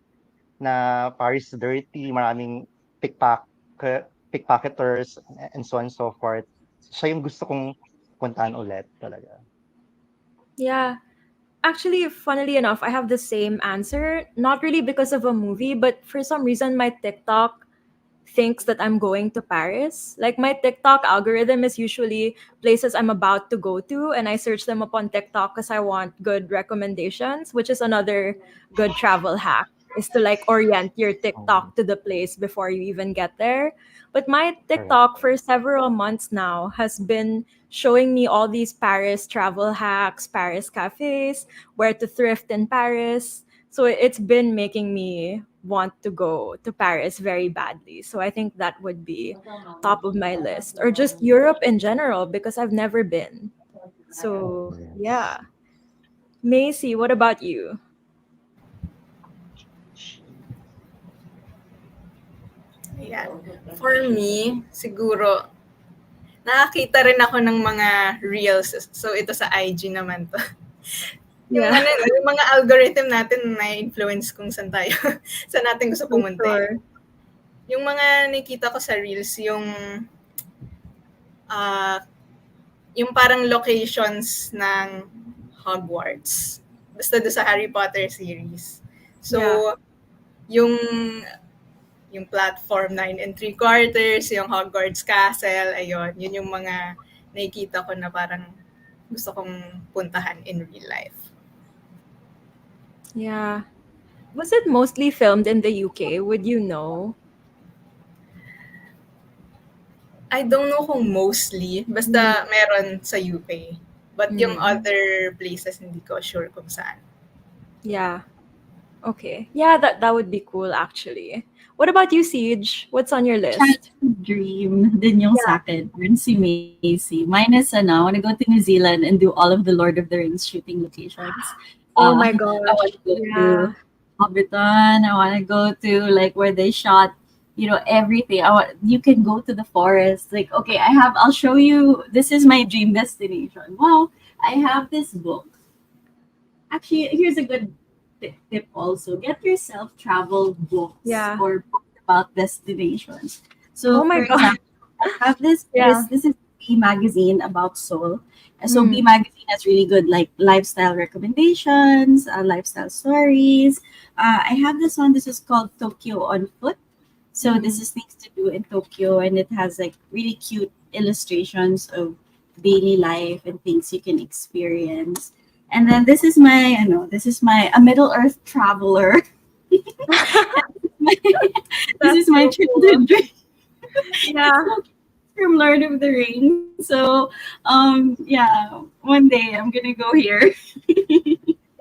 Paris dirty, maraming pickpocketers and so on and so forth. Siya yung gusto kong puntahan ulit talaga. Yeah. Actually, funnily enough, I have the same answer. Not really because of a movie, but for some reason, my TikTok thinks that I'm going to Paris. Like, my TikTok algorithm is usually places I'm about to go to, and I search them upon TikTok because I want good recommendations, which is another good travel hack, is to like orient your Mm, TikTok to the place before you even get there. But my correct. TikTok for several months now has been showing me all these Paris travel hacks, Paris cafes, where to thrift in Paris. So it's been making me want to go to Paris very badly. So I think that would be top of my list. Or just Europe in general because I've never been. So Yes. yeah. Macy, what about you? Ayan. For me, siguro, nakakita rin ako ng mga reels. So, ito sa IG naman to. Yung, Yeah, yung mga algorithm natin na influence kung saan tayo, saan natin gusto for pumunta. sure. Yung mga nakita ko sa reels, ah, yung parang locations ng Hogwarts. Basta doon sa Harry Potter series. So, Yeah. yung yung platform 9 3/4, yung Hogwarts Castle, ayun, yun yung mga nakikita ko na parang gusto kong puntahan in real life. Yeah. Was it mostly filmed in the UK? Would you know? I don't know kung mostly, basta meron sa UK. But yung other places, hindi ko sure kung saan. Yeah. Okay. Yeah, that would be cool actually. What about you, Siege? What's on your list? Childhood dream din yung sa akin. Yun si Macy. Mine is, I want to go to New Zealand and do all of the Lord of the Rings shooting locations. Oh my I gosh. want to go Yeah. to Hobbiton. I want to go to like where they shot, everything. You can go to the forest. Like, okay, I'll show you. This is my dream destination. Wow, I have this book. Actually, here's a good tip also. Get yourself travel books Yeah. or books about destinations. So, Oh my for god. example, I have Yeah. this is B magazine about Seoul. So B magazine has really good like lifestyle recommendations, lifestyle stories. I have this one. This is called Tokyo on Foot. So this is things to do in Tokyo, and it has like really cute illustrations of daily life and things you can experience. And then this is my a Middle Earth traveler. This is my That's so cool. childhood dream. Yeah. From Lord of the Rings. So, yeah, one day I'm gonna go here.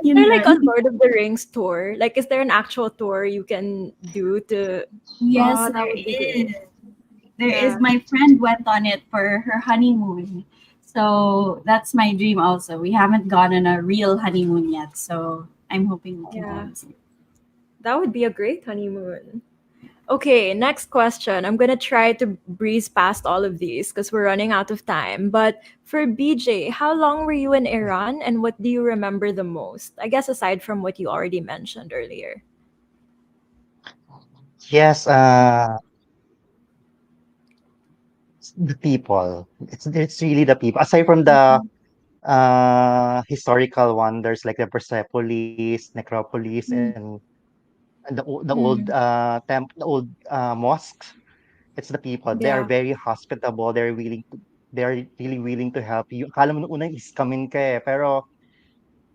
Is there like a Lord of the Rings tour? Like, is there an actual tour you can do to? Yes, Oh, that there would be great. is. There is. Yeah. My friend went on it for her honeymoon. So that's my dream also. We haven't gone on a real honeymoon yet. So I'm hoping we can Yeah. go soon. That would be a great honeymoon. Okay, next question. I'm gonna try to breeze past all of these because we're running out of time. But for BJ, how long were you in Iran and what do you remember the most? I guess aside from what you already mentioned earlier. Yes, the people. It's really the people. Aside from the Mhm. historical wonders like the Persepolis, Necropolis, Mm. and the old Mm. the old mosques. It's the people. They are Yeah. very hospitable. They're really willing to help you. Akala mo nung una iskamin ka eh, pero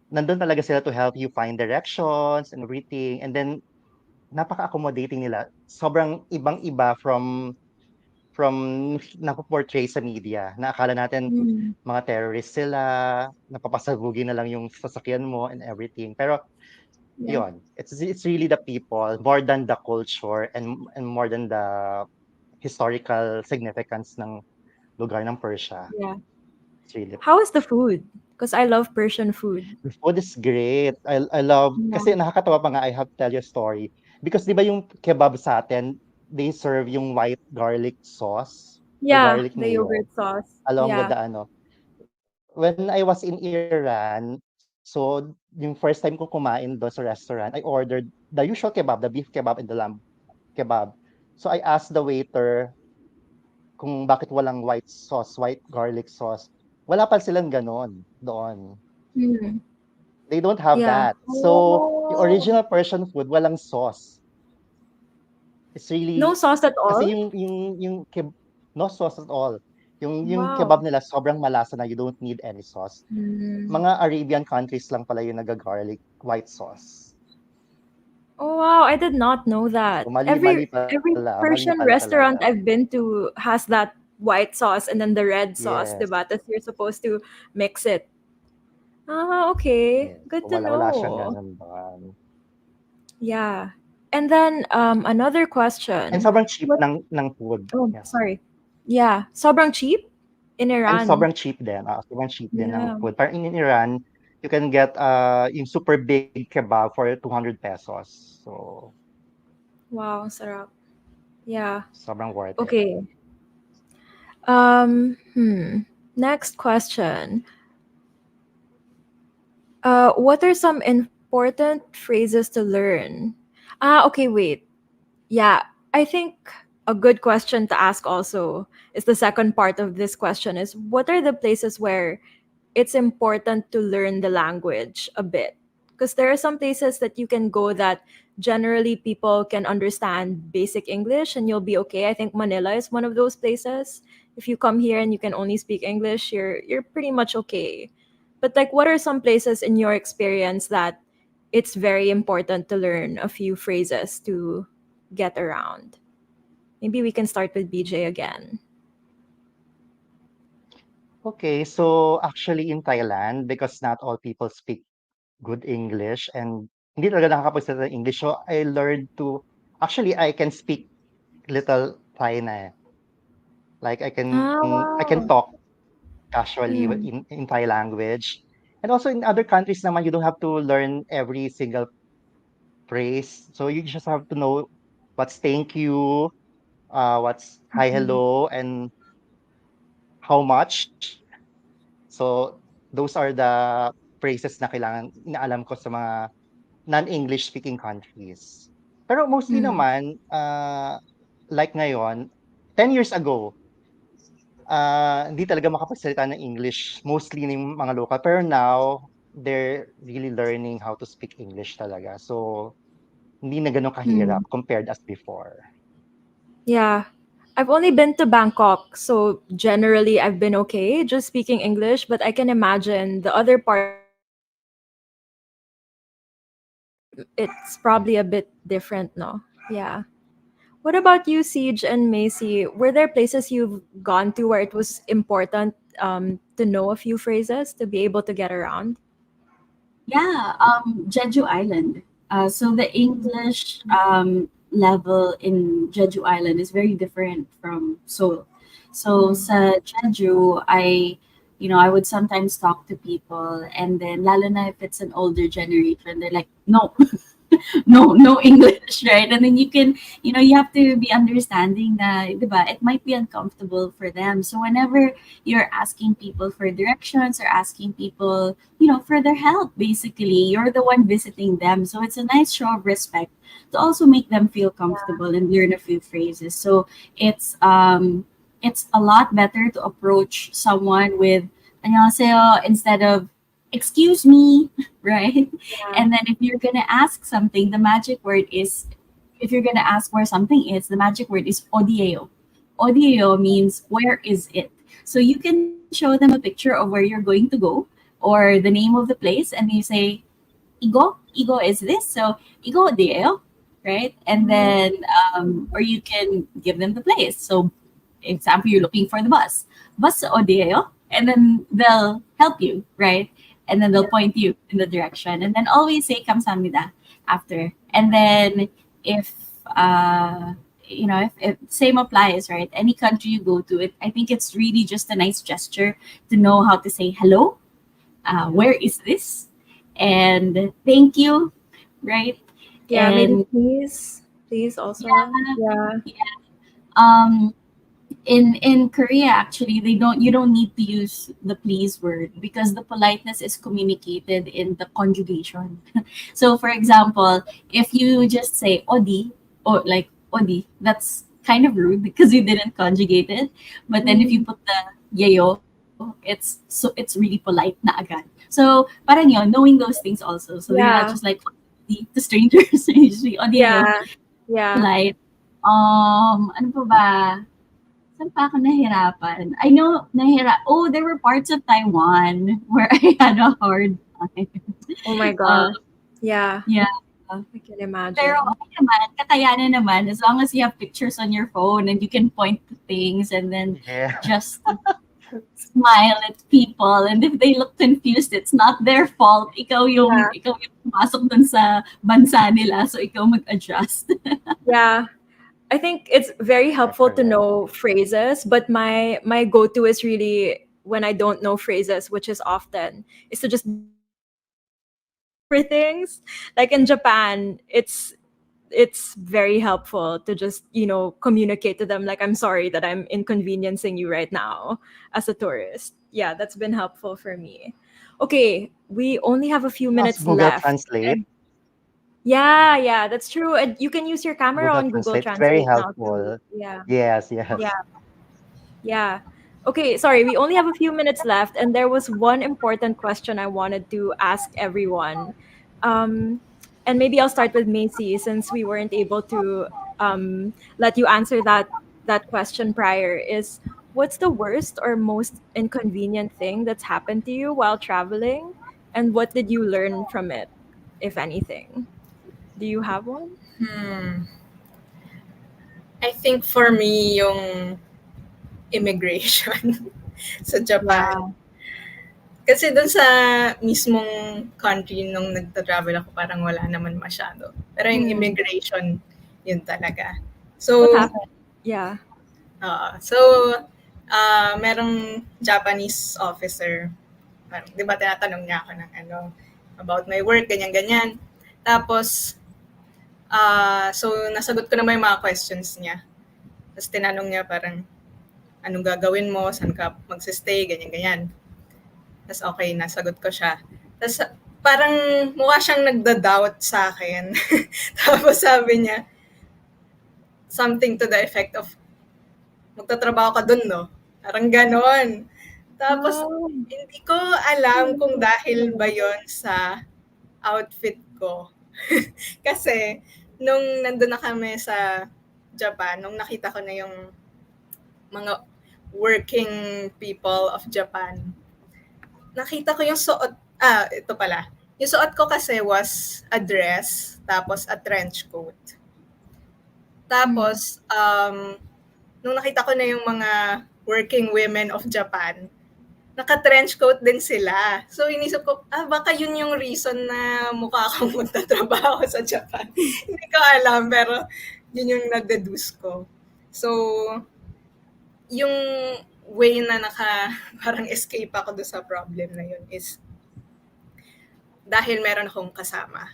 nandun talaga sila to help you find directions and everything. And then napaka-accommodating nila. Sobrang ibang-iba from napo-portray sa media. Na akala natin Mm. mga terrorist sila, napapasabugin na lang yung sasakyan mo and everything. Pero Yeah. yon, it's really the people more than the culture and more than the historical significance ng lugar ng Persia. Yeah. It's really How is the food? Because I love Persian food. the food is great. I love Yeah. kasi nakakatawa pa nga I have to tell you a story. Because 'di ba yung kebab sa atin, they serve yung white garlic sauce or Yeah, garlic the mayo yogurt sauce. along with Yeah. the ano. When I was in Iran, so yung first time ko kumain doon sa restaurant, I ordered the usual kebab, the beef kebab and the lamb kebab. So I asked the waiter kung bakit walang white sauce, white garlic sauce. Wala pa silang ganon doon. Mm. They don't have Yeah. that. So, yung Oh. original Persian food, walang sauce. It's No really, sauce at kasi all? no sauce at all. Yung kebab Wow. nila, sobrang malasa na you don't need any sauce. Mm. Mga Arabian countries lang pala yung naga-garlic white sauce. Oh wow, I did not know So, that. mali Every pala Persian talaga. restaurant I've been to has that white sauce and then the red sauce, Yes, diba? Tapos you're supposed to mix it. Ah, okay. yes. Good So, to wala siyang know. ganun doon. Yeah. And then another And question. sobrang cheap What ng food. Oh, Yes. sorry. Yeah, sobrang cheap in And Iran. sobrang cheap din ng Yeah. food. Parang in Iran, you can get yung super big kebab for 200 pesos. So, Wow, sarap. Yeah. sobrang worth it. Okay. Next question. What are some important phrases to learn? Okay, wait. Yeah, I think a good question to ask also is the second part of this question is what are the places where it's important to learn the language a bit? Because there are some places that you can go that generally people can understand basic English and you'll be okay. I think Manila is one of those places. If you come here and you can only speak English, you're pretty much okay. But like what are some places in your experience that it's very important to learn a few phrases to get around? Maybe we can start with BJ again. Okay, so actually in Thailand, because not all people speak good English and hindi talaga nakakapagsalita ng English, so I learned to, actually I can speak little Thai na eh. Like Ah, I can wow. talk casually Mm. in Thai language. And also in other countries naman, you don't have to learn every single phrase. So you just have to know what's thank you, what's hi, Mhm. hello, and how much. So those are the phrases na kailangan inaalam ko sa mga non-English speaking countries. Pero mostly Mm. naman, like ngayon, 10 years ago, hindi talaga makapagsalita ng English mostly ng mga local. Pero now, they're really learning how to speak English talaga. So, hindi na gano'n Mm. kahirap compared as before. Yeah. I've only been to Bangkok, so generally I've been okay just speaking English, but I can imagine the other parts of the country, it's probably a bit different, no? Yeah. What about you, Siege and Macy? Were there places you've gone to where it was important to know a few phrases to be able to get around? Yeah, Jeju Island. So the English level in Jeju Island is very different from Seoul. So Mm. sa Jeju, I would sometimes talk to people, and then lalo na if it's an older generation, they're like, no, no English, right? And then you have to be understanding that, diba, it might be uncomfortable for them. So whenever you're asking people for directions or asking people, for their help, basically, you're the one visiting them. So it's a nice show of respect to also make them feel comfortable and learn a few phrases. So it's a lot better to approach someone with 안녕하세요 instead of excuse me, right? Yeah. And then if you're gonna ask something, the magic word is if you're gonna ask where something is, the magic word is odieo. Odieo means where is it? So you can show them a picture of where you're going to go or the name of the place, and you say, Igo is this, so Igo odieo, right? And Mm. then or you can give them the place. So example, you're looking for the bus sa odieo, and then they'll help you, right? And then they'll point you in the direction, and then always say kamsamnida after. And then if if same applies, right? Any country you go to, I think it's really just a nice gesture to know how to say hello, where is this, and thank you, right? Yeah, maybe And please also. Yeah. um in Korea, actually, you don't need to use the please word because the politeness is communicated in the conjugation. So for example, if you just say odi or like odi, that's kind of rude because you didn't conjugate it. But then if you Mm. put the yayo, it's really polite na agad. So parang yun, knowing those things also. So you're not just Yeah. like odi to strangers. Usually odi yayo, Yeah. Yeah. polite. Ano pa ba? Saan pa ako nahirapan? I know, there were parts of Taiwan where I had a hard time. Oh my Uh, gosh. Yeah, yeah. I can Pero imagine. okay naman, kakayanan naman, as long as you have pictures on your phone and you can point to things and then Yeah. just smile at people. And if they look confused, it's not their fault. Yeah. Ikaw yung pumasok dun sa bansa nila, so ikaw mag-adjust. Yeah. I think it's very Yeah, helpful to correct. know phrases, but my go-to is really when I don't know phrases, which is often, is to just for things. Like in Japan, it's very helpful to just, communicate to them like, I'm sorry that I'm inconveniencing you right now as a tourist. Yeah, that's been helpful for me. Okay, we only have a few Plus minutes Google left. Translate. Yeah, yeah, that's true. And you can use your camera Google on Google Translate. It's very Translate now too. helpful. Yeah. Yes, Yeah. yes. Yeah. Okay, sorry, we only have a few minutes left, and there was one important question I wanted to ask everyone. Um, and maybe I'll start with Macy since we weren't able to let you answer that question prior. Is what's the worst or most inconvenient thing that's happened to you while traveling, and what did you learn from it, if anything? Do you have one? Hmm. I think for me, yung immigration sa Japan. Yeah. Kasi dun sa mismong country nung nagta-travel ako, parang wala naman masyado. Pero yung Hmm. immigration, yun talaga. What So, happened? Yeah. so merong Japanese officer. Parang, di ba tinatanong niya ako ng about my work, ganyan-ganyan. Tapos, so nasagot ko naman yung mga questions niya. Tapos tinanong niya parang, anong gagawin mo, saan ka magsistay, ganyan-ganyan. Tapos okay, nasagot ko siya. Tapos parang mukha siyang nagda-doubt sa akin. Tapos sabi niya, something to the effect of, magtatrabaho ka dun, no? Parang ganon. Tapos, Oh. hindi ko alam kung dahil ba yon sa outfit ko. Kasi, nung nandun na kami sa Japan, nung nakita ko na yung mga working people of Japan, nakita ko yung suot, ito pala. Yung suot ko kasi was a dress, tapos a trench coat. Tapos, nung nakita ko na yung mga working women of Japan, naka-trench coat din sila. So inisip ko, baka yun yung reason na mukha akong magtatrabaho sa Japan. Hindi ko alam, pero yun yung nag-deduce ko. So, yung way na parang escape ako do sa problem na yun is dahil meron akong kasama.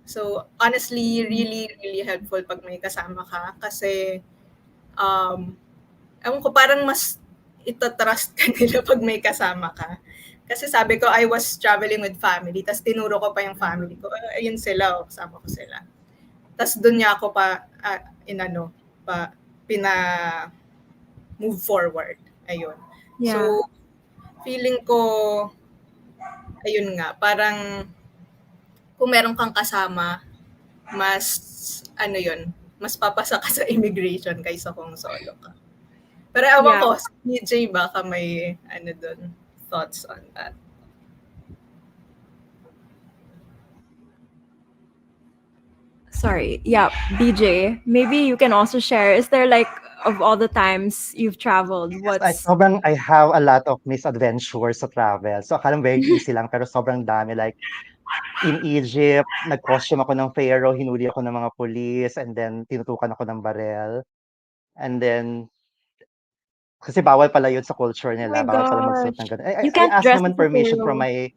So, honestly, really, really helpful pag may kasama ka kasi ewan ko, parang mas itatrust ka nila pag may kasama ka. Kasi sabi ko, I was traveling with family, tapos tinuro ko pa yung family ko. Ayun sila, kasama ko sila. Tapos doon niya ako move forward. Ayun. Yeah. So, feeling ko, ayun nga, parang kung meron kang kasama, mas papasa ka sa immigration kaysa kung solo ka. Pero ewan ko, si DJ baka may thoughts on that. Sorry. Yeah, BJ, maybe you can also share. Is there like, of all the times you've traveled, I have a lot of misadventures sa travel. So, akala very easy lang, pero sobrang dami. Like, in Egypt, nag-costume ako ng pharaoh, hinuli ako ng mga police, and then tinutukan ako ng barel. And then, kasi bawal pala yun sa culture Oh nila. my Bawal pala magsuot ng gosh. ganun. I You can't asked dress naman as a permission from pharaoh.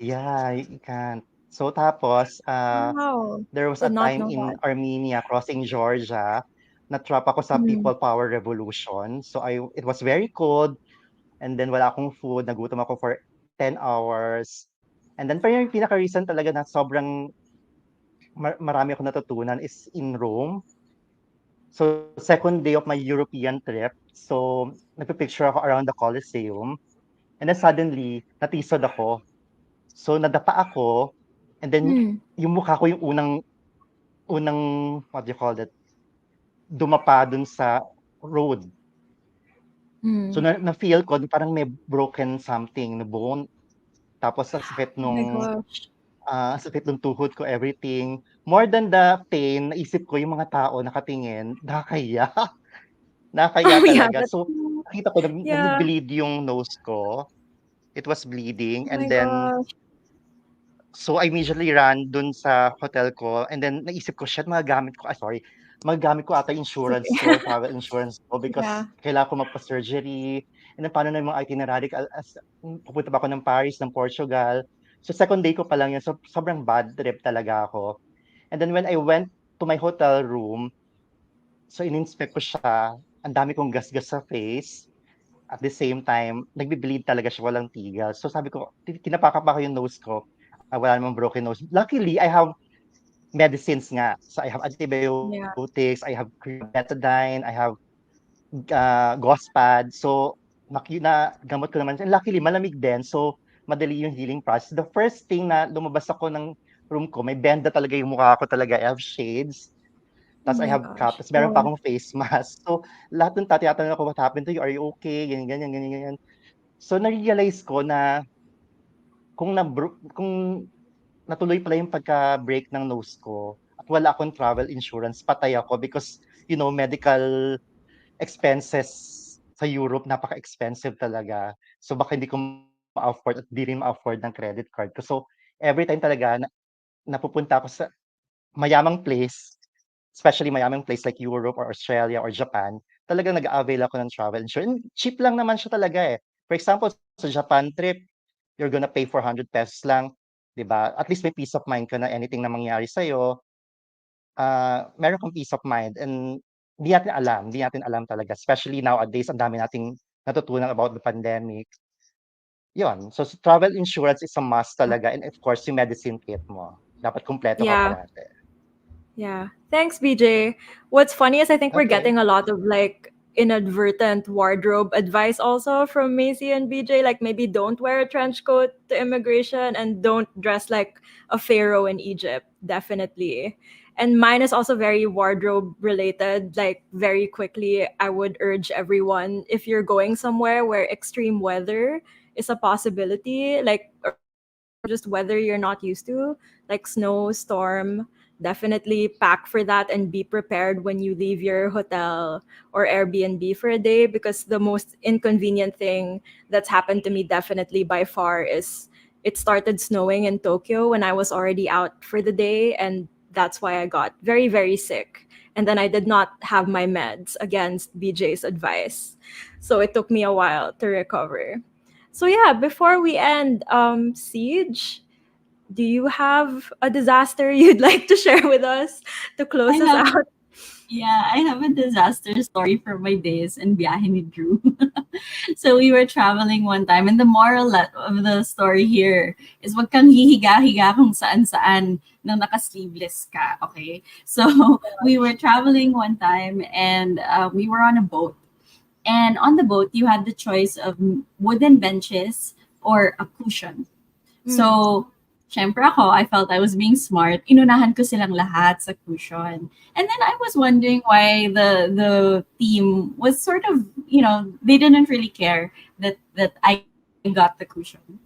yeah, you can't. So, tapos, Wow. there was a Did not time know in that. Armenia, crossing Georgia, na-trap ako sa Mm. People Power Revolution. So, it was very cold, and then wala akong food, nagutom ako for 10 hours. And then, pero yung pinaka-reason talaga na sobrang marami ako natutunan is in Rome. So, second day of my European trip. So, nagpipicture ako around the Colosseum. And then suddenly, natisod ako. So, nadapa ako. And then, Mm. yung mukha ko yung unang, what do you call that? Dumapa dun sa road. So, Mm. na-feel ko, parang may broken something, na bone. Tapos, ang sakit Oh my nung gosh. sakit ng tuhod ko, everything. More than the pain, naisip ko yung mga tao nakatingin, nakakaya. Nakakaya Oh yeah, talaga. that's So, nakita ko yeah. nag-bleed yung nose ko. It was bleeding. Oh And my then, gosh. so I immediately ran dun sa hotel ko. And then, naisip ko, shit, magagamit ko ata insurance Sige. ko, travel insurance ko, because Yeah. kailangan ko magpa-surgery. And then, paano na yung mga itinerary? Pupunta pa ako ng Paris, ng Portugal. So, second day ko pa lang yun. So, sobrang bad trip talaga ako. And then, when I went to my hotel room, so in-inspect ko siya, ang dami kong gasgas sa face. At the same time, nagbi-bleed talaga siya, walang tigil. So sabi ko, kinapaka pa ko yung nose ko. Wala namang broken nose. Luckily, I have medicines nga. So I have Yeah. antibiotics, I have betadine, I have Gospad. So gamot ko naman. And luckily, malamig din. So madali yung healing process. The first thing na lumabas ako ng room ko, may benda talaga yung mukha ko talaga. I have shades. Oh Tapos I my have cap, gosh. tapos meron pa akong face mask. So, lahat ng tinatanong ako, what happened to you? Are you okay? Ganyan, ganyan, ganyan, ganyan. So, na-realize ko na kung natuloy pala yung pagka-break ng nose ko at wala akong travel insurance, patay ako because, medical expenses sa Europe, napaka-expensive talaga. So, baka hindi ko ma-afford at di rin ma-afford ng credit card ko. So, every time talaga napupunta ako sa mayamang place, especially mayamang place like Europe or Australia or Japan, talagang nag-a-avail ako ng travel insurance. Cheap lang naman siya talaga eh. For example, sa Japan trip, you're gonna pay 400 pesos lang, 'di ba? At least may peace of mind ka na anything na mangyari sa'yo, meron kang peace of mind and hindi natin alam talaga. Especially nowadays, ang dami nating natutunan about the pandemic. Yun. So, travel insurance is a must talaga and of course, yung medicine kit mo. Dapat kumpleto ka Yeah. parate. Yeah. Thanks, BJ. What's funny is I think we're Okay. getting a lot of like inadvertent wardrobe advice also from Macy and BJ. Like maybe don't wear a trench coat to immigration and don't dress like a pharaoh in Egypt. Definitely. And mine is also very wardrobe related. Like very quickly, I would urge everyone if you're going somewhere where extreme weather is a possibility, like or just weather you're not used to, like snow, storm, definitely pack for that and be prepared when you leave your hotel or Airbnb for a day, because the most inconvenient thing that's happened to me definitely by far is it started snowing in Tokyo when I was already out for the day, and that's why I got very, very sick. And then I did not have my meds against BJ's advice. So it took me a while to recover. So yeah, before we end, Siege, do you have a disaster you'd like to share with us to I close us have out? Yeah, I have a disaster story for my days in Biyahe ni Drew. So we were traveling one time, and the of the story here is wag kang hihiga-higa kung saan-saan nang naka-sleeveless ka, okay? So we were traveling one time, and we were on a boat. And on the boat, you had the choice of wooden benches or a cushion. Mm. So, syempre ako, I felt I was being smart. Inunahan ko silang lahat sa cushion. And then I was wondering why the team was sort of, they didn't really care that I got the cushion.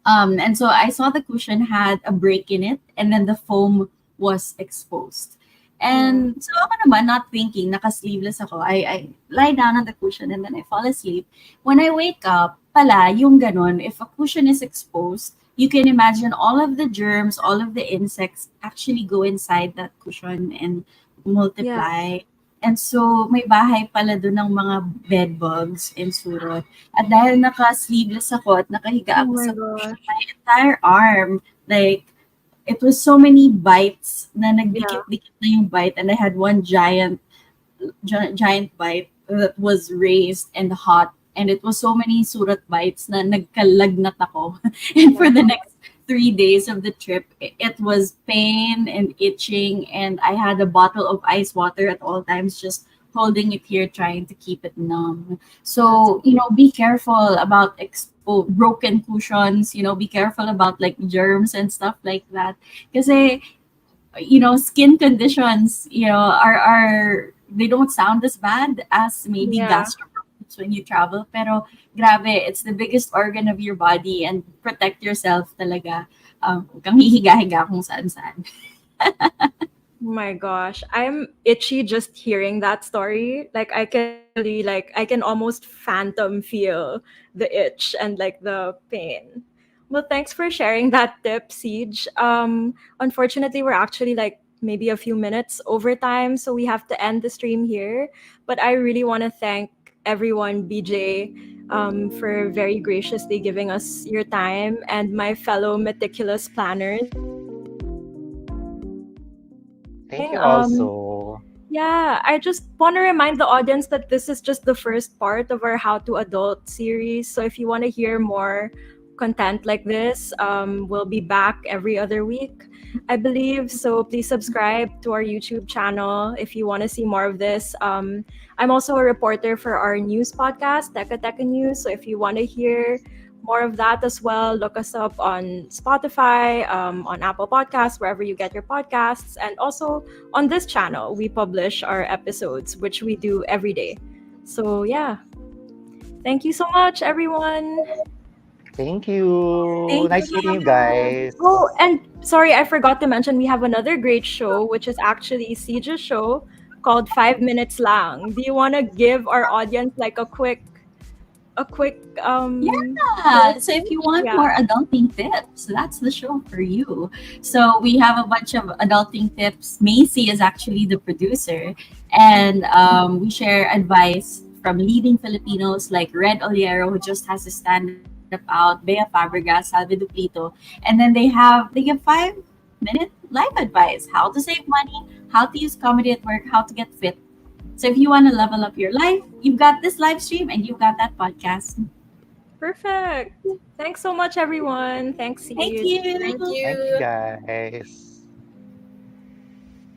And so I saw the cushion had a break in it, and then the foam was exposed. Yeah. And so ako naman, not thinking, naka-sleeveless ako, I lie down on the cushion and then I fall asleep. When I wake up, pala, yung ganon, if a cushion is exposed, you can imagine all of the germs, all of the insects actually go inside that cushion and Yeah. multiply. And so, may bahay pala doon ng mga bed bugs in Surot. At dahil naka-sleeveless ako at nakahiga Oh ako my sa cushion, gosh. my entire arm, like, it was so many bites na Yeah. nagdikit-dikit na yung bite, and I had one giant bite that was raised and hot, and it was so many surat bites na nagkalagnat ako. And for the Wow. next 3 days of the trip, it was pain and itching, and I had a bottle of ice water at all times, just holding it here, trying to keep it numb. That's So, be careful about broken cushions, be careful about like germs and stuff like that. Because skin conditions, are they don't sound as bad as maybe yeah. gastro problems when you travel. Pero grabe, it's the biggest organ of your body, and protect yourself talaga. Huwag kang hihiga-higa kung saan-saan. Oh my gosh. I'm itchy just hearing that story. Like I can really I can almost phantom feel the itch and like the pain. Well, thanks for sharing that tip, Siege. Unfortunately, we're actually like maybe a few minutes over time, so we have to end the stream here. But I really want to thank everyone, BJ, for very graciously giving us your time, and my fellow meticulous planners. Thank you Um, also. Yeah, I just want to remind the audience that this is just the first part of our How to Adult series. So if you want to hear more content like this, we'll be back every other week, I believe. So please subscribe to our YouTube channel if you want to see more of this. I'm also a reporter for our news podcast, Teka Teka News. So if you want to hear more of that as well, look us up on Spotify, on Apple Podcasts, wherever you get your podcasts, and also on this channel, we publish our episodes, which we do every day. So, yeah. Thank you so much, everyone. Thank you. Thank Nice meeting you you. guys. Oh, and sorry, I forgot to mention we have another great show, which is actually Siege's show called 5 Minutes Lang. Do you want to give our audience like a quick Yeah. So if you want yeah. more adulting tips, that's the show for you. So we have a bunch of adulting tips. Macy is actually the producer, and we share advice from leading Filipinos like Red Oliero, who just has his stand up out, Bea Fabregas, Salve Duplito, and then they give 5-minute life advice: how to save money, how to use comedy at work, how to get fit. So if you want to level up your life, you've got this live stream and you've got that podcast. Perfect. Thanks so much, everyone. Thanks, Thank Siege. you. Thank Thank you you. guys.